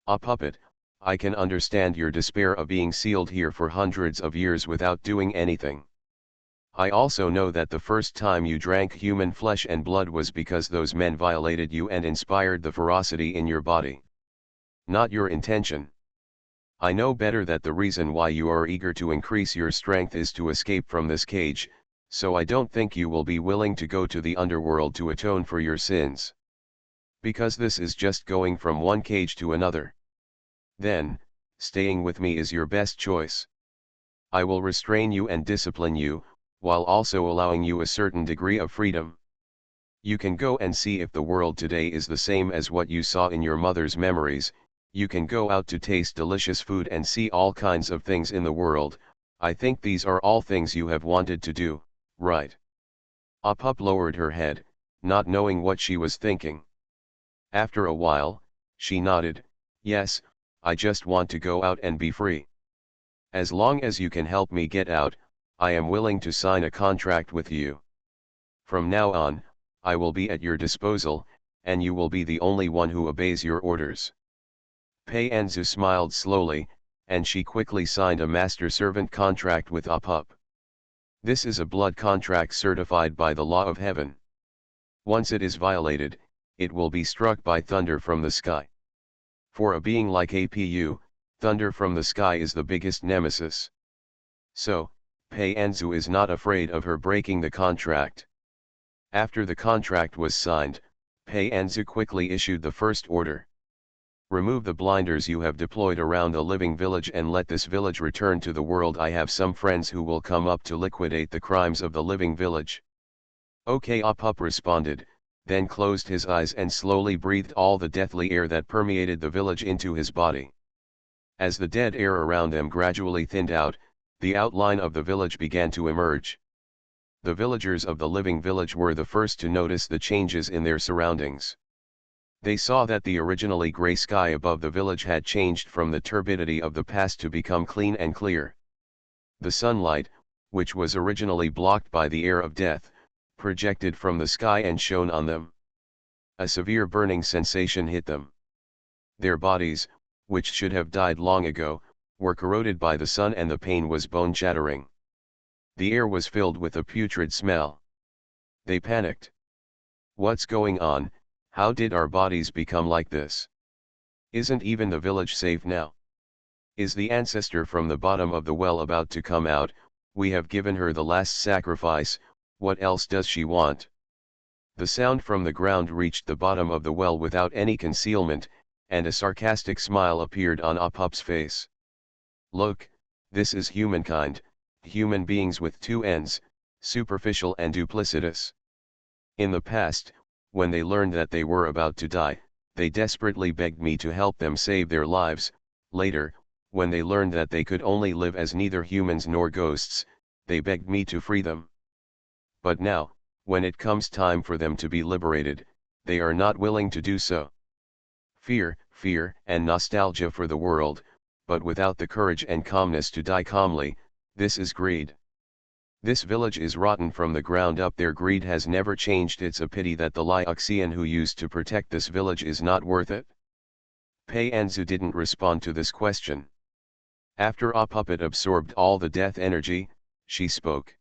A puppet, I can understand your despair of being sealed here for hundreds of years without doing anything. I also know that the first time you drank human flesh and blood was because those men violated you and inspired the ferocity in your body. Not your intention. I know better that the reason why you are eager to increase your strength is to escape from this cage, so I don't think you will be willing to go to the underworld to atone for your sins. Because this is just going from one cage to another. Then, staying with me is your best choice. I will restrain you and discipline you, while also allowing you a certain degree of freedom. You can go and see if the world today is the same as what you saw in your mother's memories. You can go out to taste delicious food and see all kinds of things in the world. I think these are all things you have wanted to do, right? Apup lowered her head, not knowing what she was thinking. After a while, she nodded, yes, I just want to go out and be free. As long as you can help me get out, I am willing to sign a contract with you. From now on, I will be at your disposal, and you will be the only one who obeys your orders. Pei Anzu smiled slowly, and she quickly signed a master-servant contract with Apup. This is a blood contract certified by the law of heaven. Once it is violated, it will be struck by thunder from the sky. For a being like Apu, thunder from the sky is the biggest nemesis. So, Pei Anzu is not afraid of her breaking the contract. After the contract was signed, Pei Anzu quickly issued the first order. Remove the blinders you have deployed around the living village and let this village return to the world. I have some friends who will come up to liquidate the crimes of the living village. Okay, Apup responded, then closed his eyes and slowly breathed all the deathly air that permeated the village into his body. As the dead air around them gradually thinned out, the outline of the village began to emerge. The villagers of the living village were the first to notice the changes in their surroundings. They saw that the originally gray sky above the village had changed from the turbidity of the past to become clean and clear. The sunlight, which was originally blocked by the air of death, projected from the sky and shone on them. A severe burning sensation hit them. Their bodies, which should have died long ago, were corroded by the sun and the pain was bone-shattering. The air was filled with a putrid smell. They panicked. What's going on? How did our bodies become like this? Isn't even the village safe now? Is the ancestor from the bottom of the well about to come out? We have given her the last sacrifice, what else does she want? The sound from the ground reached the bottom of the well without any concealment, and a sarcastic smile appeared on Apup's face. Look, this is humankind, human beings with two ends, superficial and duplicitous. In the past, when they learned that they were about to die, they desperately begged me to help them save their lives. Later, when they learned that they could only live as neither humans nor ghosts, they begged me to free them. But now, when it comes time for them to be liberated, they are not willing to do so. Fear, and nostalgia for the world, but without the courage and calmness to die calmly, this is greed. This village is rotten from the ground up. Their greed has never changed. It's a pity that the Liuxian who used to protect this village is not worth it. Pei Anzu didn't respond to this question. After Apup had absorbed all the death energy, she spoke.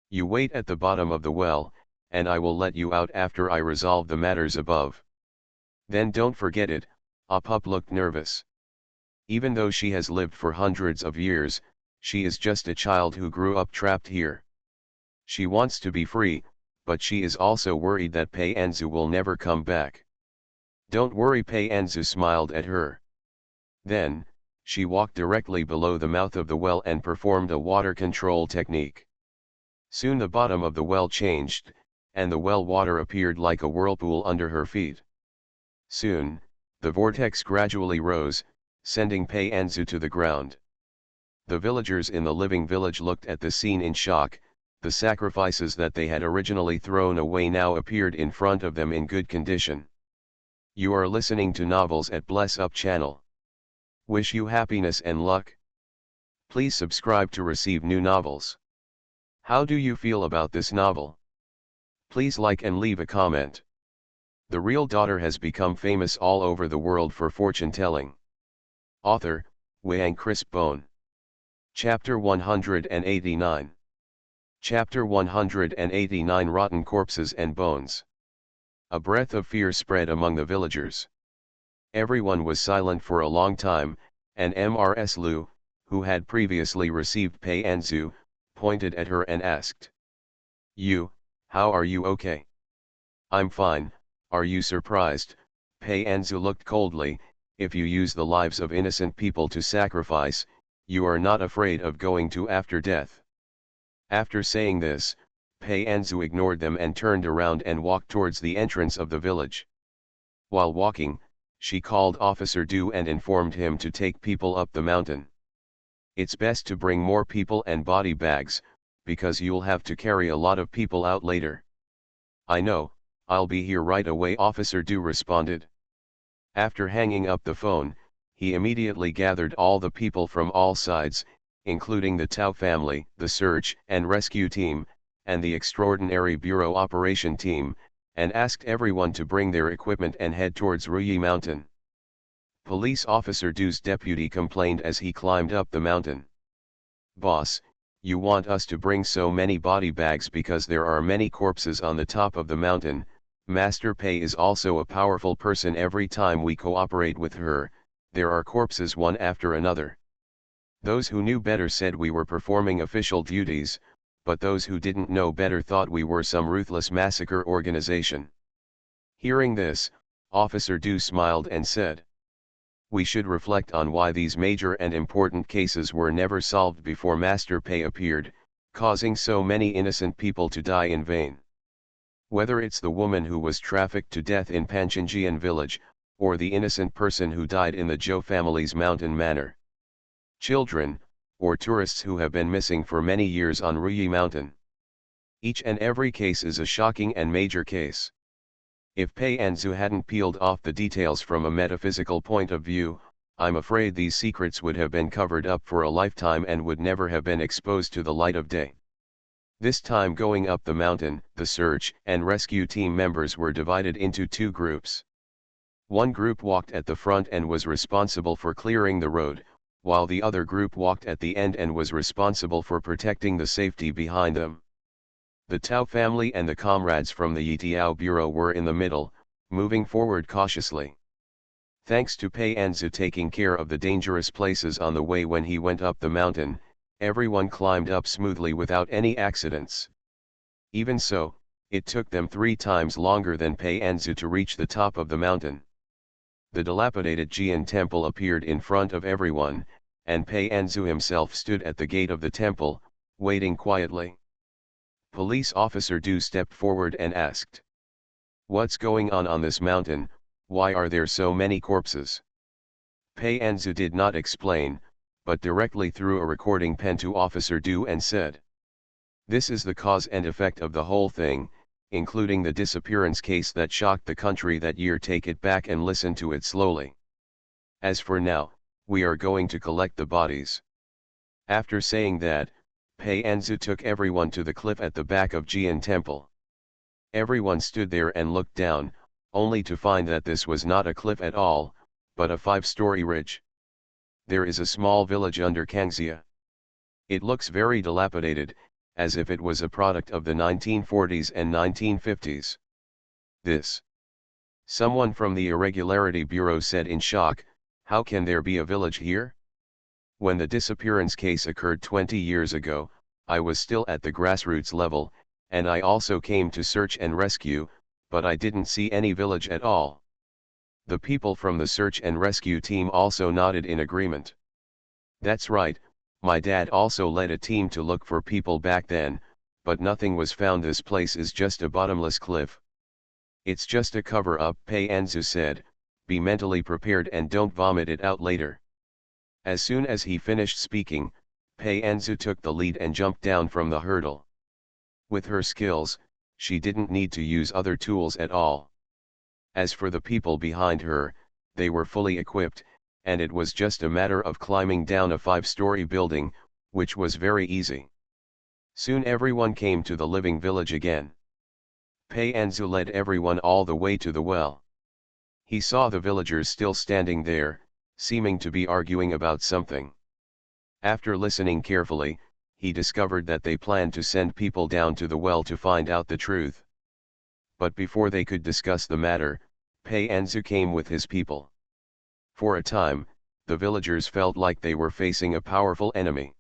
You wait at the bottom of the well, and I will let you out after I resolve the matters above. Then don't forget it. Apup looked nervous. Even though she has lived for hundreds of years, she is just a child who grew up trapped here. She wants to be free, but she is also worried that Pei Anzu will never come back. Don't worry, Pei Anzu smiled at her. Then, she walked directly below the mouth of the well and performed a water control technique. Soon the bottom of the well changed, and the well water appeared like a whirlpool under her feet. Soon, the vortex gradually rose, sending Pei Anzu to the ground. The villagers in the living village looked at the scene in shock. The sacrifices that they had originally thrown away now appeared in front of them in good condition. You are listening to Novels at Bless Up channel. Wish you happiness and luck. Please subscribe to receive new novels. How do you feel about this novel? Please like and leave a comment. The real daughter has become famous all over the world for fortune-telling. Author, Wang Chris Bone. Chapter 189. Chapter 189 Rotten Corpses and Bones. A breath of fear spread among the villagers. Everyone was silent for a long time, and Mrs. Liu, who had previously received Pei Anzu, pointed at her and asked, "You, how are you okay?" "I'm fine, are you surprised?" Pei Anzu looked coldly. "If you use the lives of innocent people to sacrifice, you are not afraid of going to after death." After saying this, Pei Anzu ignored them and turned around and walked towards the entrance of the village. While walking, she called Officer Du and informed him to take people up the mountain. "It's best to bring more people and body bags, because you'll have to carry a lot of people out later." "I know, I'll be here right away," Officer Du responded. After hanging up the phone, he immediately gathered all the people from all sides, including the Tao family, the search and rescue team, and the extraordinary bureau operation team, and asked everyone to bring their equipment and head towards Ruyi Mountain. Police Officer Du's deputy complained as he climbed up the mountain. "Boss, you want us to bring so many body bags because there are many corpses on the top of the mountain. Master Pei is also a powerful person. Every time we cooperate with her, there are corpses one after another." Those who knew better said we were performing official duties, but those who didn't know better thought we were some ruthless massacre organization. Hearing this, Officer Du smiled and said, "We should reflect on why these major and important cases were never solved before Master Pei appeared, causing so many innocent people to die in vain. Whether it's the woman who was trafficked to death in Panchinjian village, or the innocent person who died in the Zhou family's mountain manor. Children, or tourists who have been missing for many years on Ruyi Mountain. Each and every case is a shocking and major case. If Pei Anzu hadn't peeled off the details from a metaphysical point of view, I'm afraid these secrets would have been covered up for a lifetime and would never have been exposed to the light of day." This time going up the mountain, the search and rescue team members were divided into two groups. One group walked at the front and was responsible for clearing the road, while the other group walked at the end and was responsible for protecting the safety behind them. The Tao family and the comrades from the Yitiao Bureau were in the middle, moving forward cautiously. Thanks to Pei Anzu taking care of the dangerous places on the way when he went up the mountain, everyone climbed up smoothly without any accidents. Even so, it took them 3 times longer than Pei Anzu to reach the top of the mountain. The dilapidated Jian temple appeared in front of everyone, and Pei Anzu himself stood at the gate of the temple, waiting quietly. Police Officer Du stepped forward and asked, "What's going on this mountain? Why are there so many corpses?" Pei Anzu did not explain, but directly threw a recording pen to Officer Du and said, "This is the cause and effect of the whole thing, including the disappearance case that shocked the country that year. Take it back and listen to it slowly. As for now, we are going to collect the bodies." After saying that, Pei Anzu took everyone to the cliff at the back of Jian Temple. Everyone stood there and looked down, only to find that this was not a cliff at all, but a 5-story ridge. There is a small village under Kangxia. It looks very dilapidated, as if it was a product of the 1940s and 1950s. "This." Someone from the Irregularity Bureau said in shock, "How can there be a village here? When the disappearance case occurred 20 years ago, I was still at the grassroots level, and I also came to search and rescue, but I didn't see any village at all." The people from the search and rescue team also nodded in agreement. "That's right, my dad also led a team to look for people back then, but nothing was found. This place is just a bottomless cliff. It's just a cover-up, Pei Anzu said. Be mentally prepared and don't vomit it out later. As soon as he finished speaking, Pei Anzu took the lead and jumped down from the hurdle. With her skills, she didn't need to use other tools at all. As for the people behind her, they were fully equipped, and it was just a matter of climbing down a 5-story building, which was very easy. Soon everyone came to the living village again. Pei Anzu led everyone all the way to the well. He saw the villagers still standing there, seeming to be arguing about something. After listening carefully, he discovered that they planned to send people down to the well to find out the truth. But before they could discuss the matter, Pei Anzu came with his people. For a time, the villagers felt like they were facing a powerful enemy.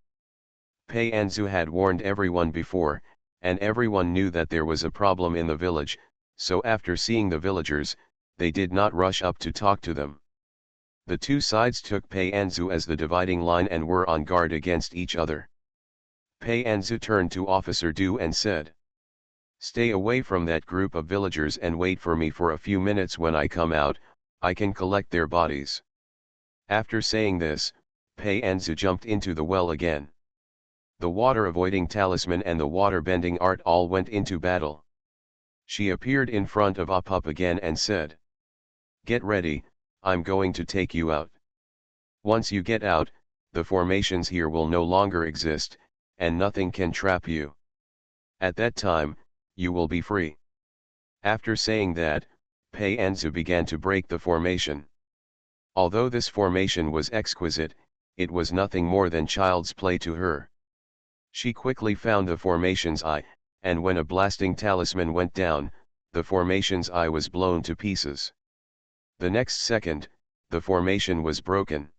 Pei Anzu had warned everyone before, and everyone knew that there was a problem in the village, so after seeing the villagers, they did not rush up to talk to them. The two sides took Pei Anzu as the dividing line and were on guard against each other. Pei Anzu turned to Officer Du and said, "Stay away from that group of villagers and wait for me for a few minutes. When I come out, I can collect their bodies." After saying this, Pei Anzu jumped into the well again. The water-avoiding talisman and the water-bending art all went into battle. She appeared in front of Up again and said, "Get ready, I'm going to take you out. Once you get out, the formations here will no longer exist, and nothing can trap you. At that time, you will be free." After saying that, Pei Anzu began to break the formation. Although this formation was exquisite, it was nothing more than child's play to her. She quickly found the formation's eye, and when a blasting talisman went down, the formation's eye was blown to pieces. The next second, the formation was broken.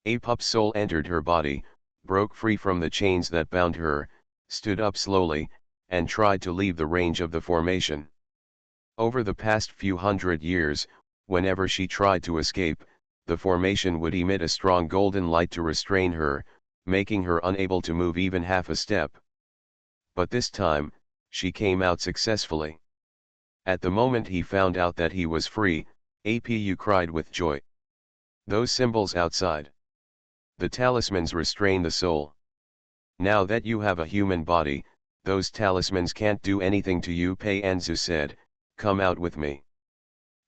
A pup's soul entered her body, broke free from the chains that bound her, stood up slowly, and tried to leave the range of the formation. Over the past few hundred years, whenever she tried to escape, the formation would emit a strong golden light to restrain her, making her unable to move even half a step. But this time, she came out successfully. At the moment he found out that he was free, Apu cried with joy. Those symbols outside. The talismans restrain the soul. Now that you have a human body, those talismans can't do anything to you, Pei Anzu said. Come out with me.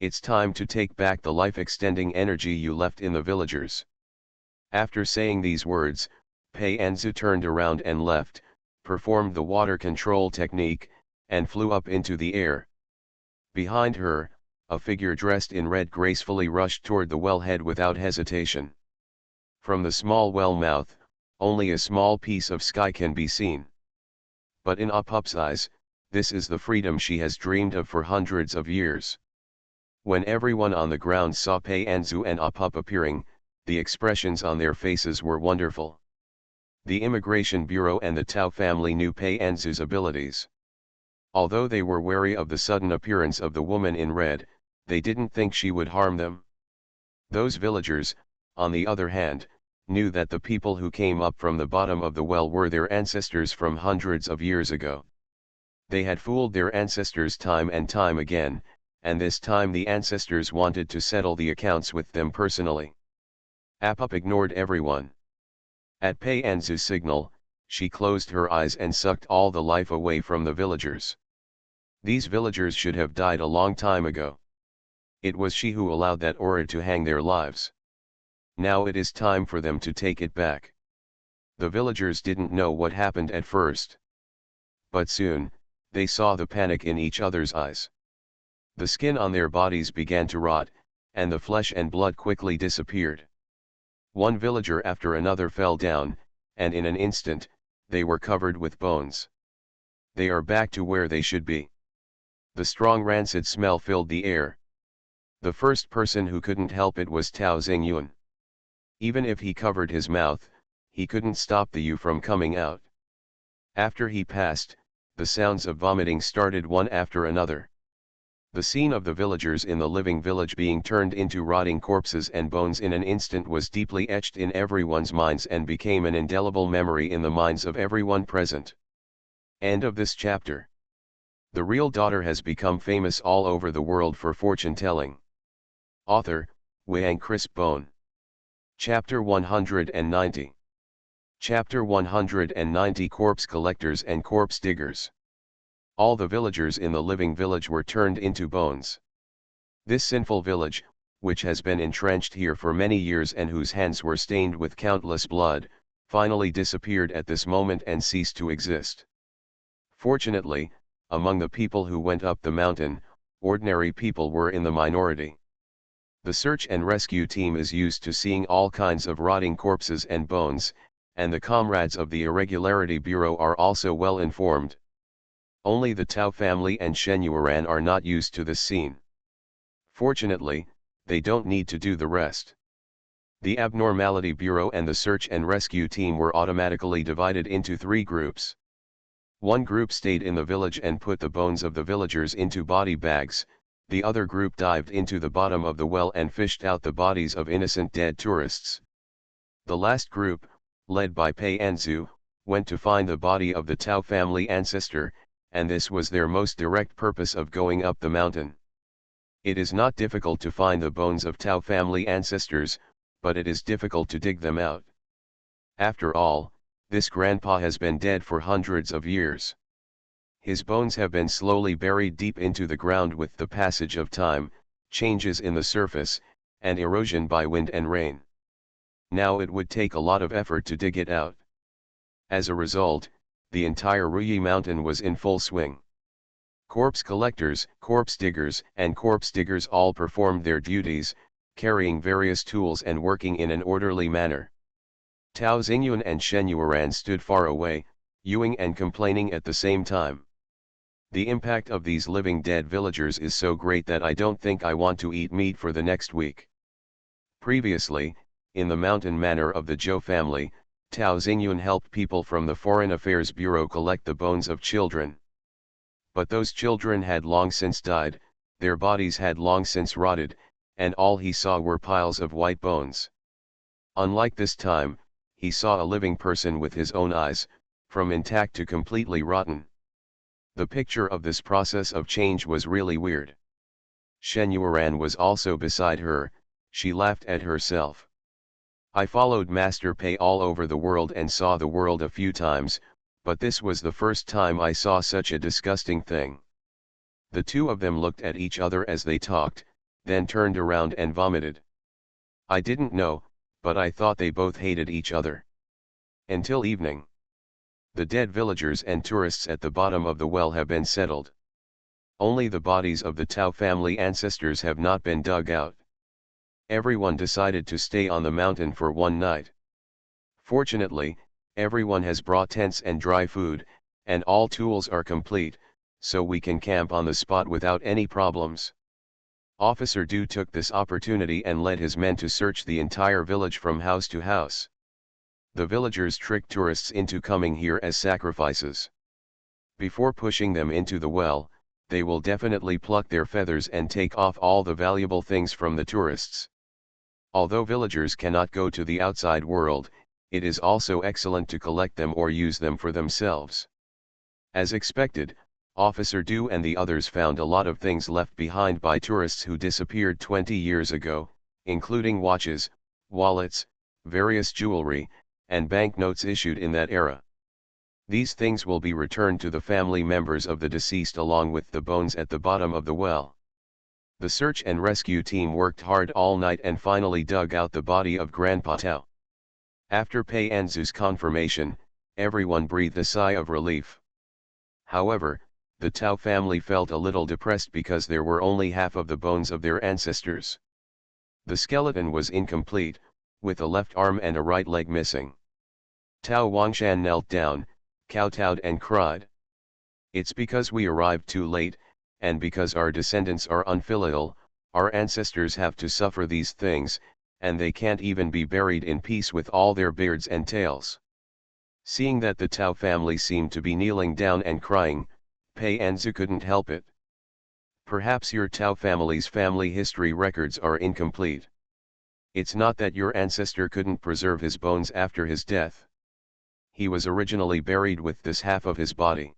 It's time to take back the life-extending energy you left in the villagers. After saying these words, Pei Anzu turned around and left, performed the water control technique, and flew up into the air. Behind her, a figure dressed in red gracefully rushed toward the wellhead without hesitation. From the small well mouth, only a small piece of sky can be seen. But in Up's eyes, this is the freedom she has dreamed of for hundreds of years. When everyone on the ground saw Pei Anzu and Up appearing, the expressions on their faces were wonderful. The Immigration Bureau and the Tao family knew Pei Anzu's abilities. Although they were wary of the sudden appearance of the woman in red, they didn't think she would harm them. Those villagers, on the other hand, knew that the people who came up from the bottom of the well were their ancestors from hundreds of years ago. They had fooled their ancestors time and time again, and this time the ancestors wanted to settle the accounts with them personally. Up ignored everyone. At Pei Anzu's signal, she closed her eyes and sucked all the life away from the villagers. These villagers should have died a long time ago. It was she who allowed that aura to hang their lives. Now it is time for them to take it back. The villagers didn't know what happened at first. But soon, they saw the panic in each other's eyes. The skin on their bodies began to rot, and the flesh and blood quickly disappeared. One villager after another fell down, and in an instant, they were covered with bones. They are back to where they should be. The strong rancid smell filled the air. The first person who couldn't help it was Tao Xingyun. Even if he covered his mouth, he couldn't stop the from coming out. After he passed, the sounds of vomiting started one after another. The scene of the villagers in the living village being turned into rotting corpses and bones in an instant was deeply etched in everyone's minds and became an indelible memory in the minds of everyone present. End of this chapter. The real daughter has become famous all over the world for fortune-telling. Author, Wang Chris Bone. Chapter 190. Chapter 190 Corpse Collectors and Corpse Diggers. All the villagers in the living village were turned into bones. This sinful village, which has been entrenched here for many years and whose hands were stained with countless blood, finally disappeared at this moment and ceased to exist. Fortunately, among the people who went up the mountain, ordinary people were in the minority. The search and rescue team is used to seeing all kinds of rotting corpses and bones, and the comrades of the Irregularity Bureau are also well informed. Only the Tao family and Shen Yuan are not used to this scene. Fortunately, they don't need to do the rest. The Abnormality Bureau and the search and rescue team were automatically divided into 3 groups. One group stayed in the village and put the bones of the villagers into body bags, the other group dived into the bottom of the well and fished out the bodies of innocent dead tourists. The last group, led by Pei Anzu, went to find the body of the Tao family ancestor, and this was their most direct purpose of going up the mountain. It is not difficult to find the bones of Tao family ancestors, but it is difficult to dig them out. After all, this grandpa has been dead for hundreds of years. His bones have been slowly buried deep into the ground with the passage of time, changes in the surface, and erosion by wind and rain. Now it would take a lot of effort to dig it out. As a result, the entire Ruyi mountain was in full swing. Corpse collectors, corpse diggers, and corpse diggers all performed their duties, carrying various tools and working in an orderly manner. Tao Xingyun and Shen Yuan stood far away, yewing and complaining at the same time. The impact of these living dead villagers is so great that I don't think I want to eat meat for the next week. Previously, in the mountain manor of the Zhou family, Tao Xingyun helped people from the Foreign Affairs Bureau collect the bones of children. But those children had long since died, their bodies had long since rotted, and all he saw were piles of white bones. Unlike this time, he saw a living person with his own eyes, from intact to completely rotten. The picture of this process of change was really weird. Shen Yuan was also beside her, she laughed at herself. I followed Master Pei all over the world and saw the world a few times, but this was the first time I saw such a disgusting thing. The two of them looked at each other as they talked, then turned around and vomited. I didn't know, but I thought they both hated each other. Until evening. The dead villagers and tourists at the bottom of the well have been settled. Only the bodies of the Tao family ancestors have not been dug out. Everyone decided to stay on the mountain for one night. Fortunately, everyone has brought tents and dry food, and all tools are complete, so we can camp on the spot without any problems. Officer Du took this opportunity and led his men to search the entire village from house to house. The villagers trick tourists into coming here as sacrifices. Before pushing them into the well, they will definitely pluck their feathers and take off all the valuable things from the tourists. Although villagers cannot go to the outside world, it is also excellent to collect them or use them for themselves. As expected, Officer Du and the others found a lot of things left behind by tourists who disappeared 20 years ago, including watches, wallets, various jewelry, and banknotes issued in that era. These things will be returned to the family members of the deceased along with the bones at the bottom of the well. The search and rescue team worked hard all night and finally dug out the body of Grandpa Tao. After Pei Anzu's confirmation, everyone breathed a sigh of relief. However, the Tao family felt a little depressed because there were only half of the bones of their ancestors. The skeleton was incomplete, with a left arm and a right leg missing. Tao Wangshan knelt down, kowtowed and cried. It's because we arrived too late, and because our descendants are unfilial, our ancestors have to suffer these things, and they can't even be buried in peace with all their beards and tails. Seeing that the Tao family seemed to be kneeling down and crying, Pei Anzu couldn't help it. Perhaps your Tao family's family history records are incomplete. It's not that your ancestor couldn't preserve his bones after his death. He was originally buried with this half of his body.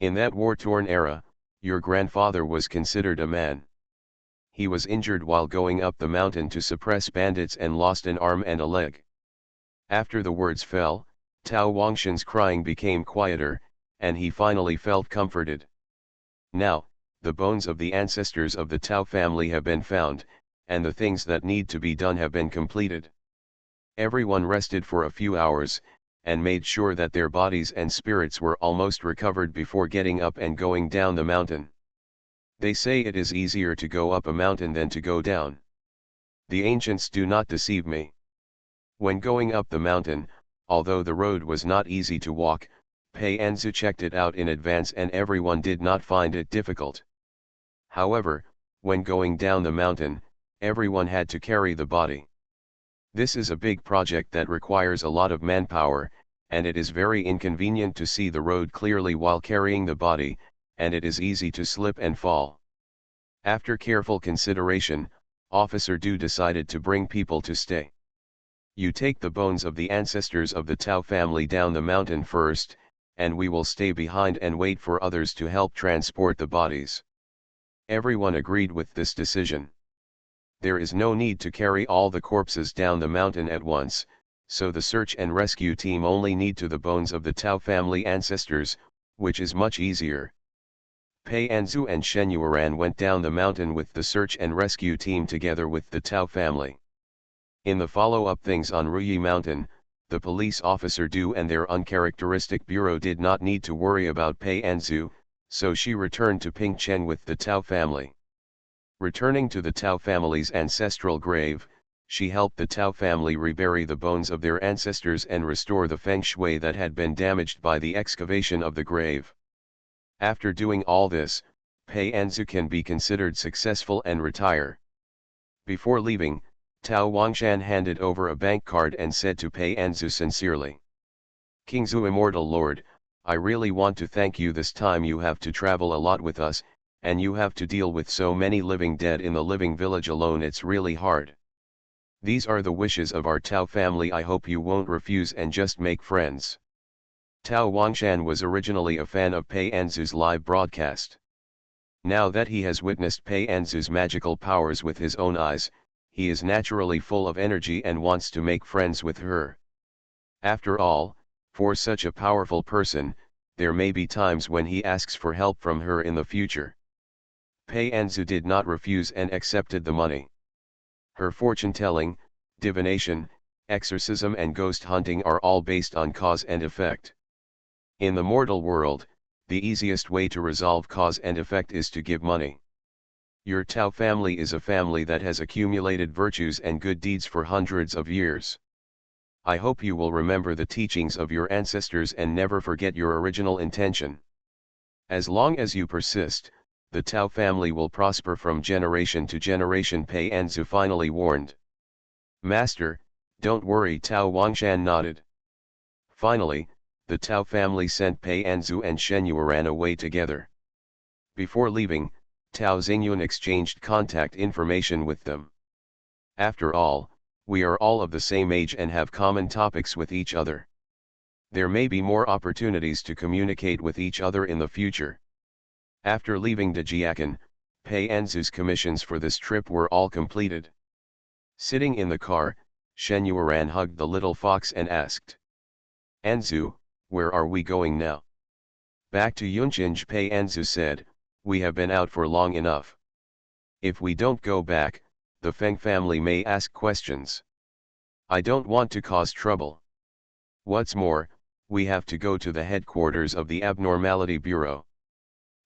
In that war-torn era, your grandfather was considered a man. He was injured while going up the mountain to suppress bandits and lost an arm and a leg. After the words fell, Tao Wangshan's crying became quieter, and he finally felt comforted. Now, the bones of the ancestors of the Tao family have been found, and the things that need to be done have been completed. Everyone rested for a few hours, and made sure that their bodies and spirits were almost recovered before getting up and going down the mountain. They say it is easier to go up a mountain than to go down. The ancients do not deceive me. When going up the mountain, although the road was not easy to walk, Pei Anzu checked it out in advance and everyone did not find it difficult. However, when going down the mountain, everyone had to carry the body. This is a big project that requires a lot of manpower, and it is very inconvenient to see the road clearly while carrying the body, and it is easy to slip and fall. After careful consideration, Officer Du decided to bring people to stay. You take the bones of the ancestors of the Tao family down the mountain first, and we will stay behind and wait for others to help transport the bodies. Everyone agreed with this decision. There is no need to carry all the corpses down the mountain at once, so the search and rescue team only need to the bones of the Tao family ancestors, which is much easier. Pei Anzu and Shen Yueran went down the mountain with the search and rescue team together with the Tao family. In the follow-up things on Ruyi Mountain, the police officer Du and their uncharacteristic bureau did not need to worry about Pei Anzu, so she returned to Pingcheng with the Tao family. Returning to the Tao family's ancestral grave, she helped the Tao family rebury the bones of their ancestors and restore the feng shui that had been damaged by the excavation of the grave. After doing all this, Pei Anzu can be considered successful and retire. Before leaving, Tao Wangshan handed over a bank card and said to Pei Anzu sincerely, "Kingzu Immortal Lord, I really want to thank you. This time you have to travel a lot with us, and you have to deal with so many living dead in the living village alone. It's really hard. These are the wishes of our Tao family. I hope you won't refuse and just make friends." Tao Wangshan was originally a fan of Pei Anzu's live broadcast. Now that he has witnessed Pei Anzu's magical powers with his own eyes, he is naturally full of energy and wants to make friends with her. After all, for such a powerful person, there may be times when he asks for help from her in the future. Pei Anzu did not refuse and accepted the money. Her fortune-telling, divination, exorcism and ghost hunting are all based on cause and effect. In the mortal world, the easiest way to resolve cause and effect is to give money. Your Tao family is a family that has accumulated virtues and good deeds for hundreds of years. I hope you will remember the teachings of your ancestors and never forget your original intention. As long as you persist, the Tao family will prosper from generation to generation, Pei Anzu finally warned. Master, don't worry, Tao Wangshan nodded. Finally, the Tao family sent Pei Anzu and Shen Yueran away together. Before leaving, Tao Xingyun exchanged contact information with them. After all, we are all of the same age and have common topics with each other. There may be more opportunities to communicate with each other in the future. After leaving Dajiakan, Pei Anzu's commissions for this trip were all completed. Sitting in the car, Shen Yueran hugged the little fox and asked, "Anzu, where are we going now?" "Back to Yunchinj," Pei Anzu said. "We have been out for long enough. If we don't go back, the Feng family may ask questions. I don't want to cause trouble. What's more, we have to go to the headquarters of the Abnormality Bureau."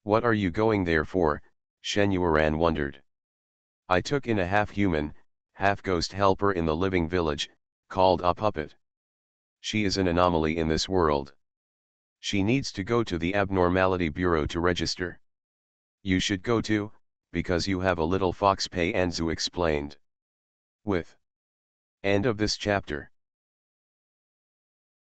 "What are you going there for?" Shen Yueran wondered. "I took in a half-human, half-ghost helper in the living village, called a puppet. She is an anomaly in this world. She needs to go to the Abnormality Bureau to register." "You should go too, because you have a little fox," Pei Anzu explained. With end of this chapter.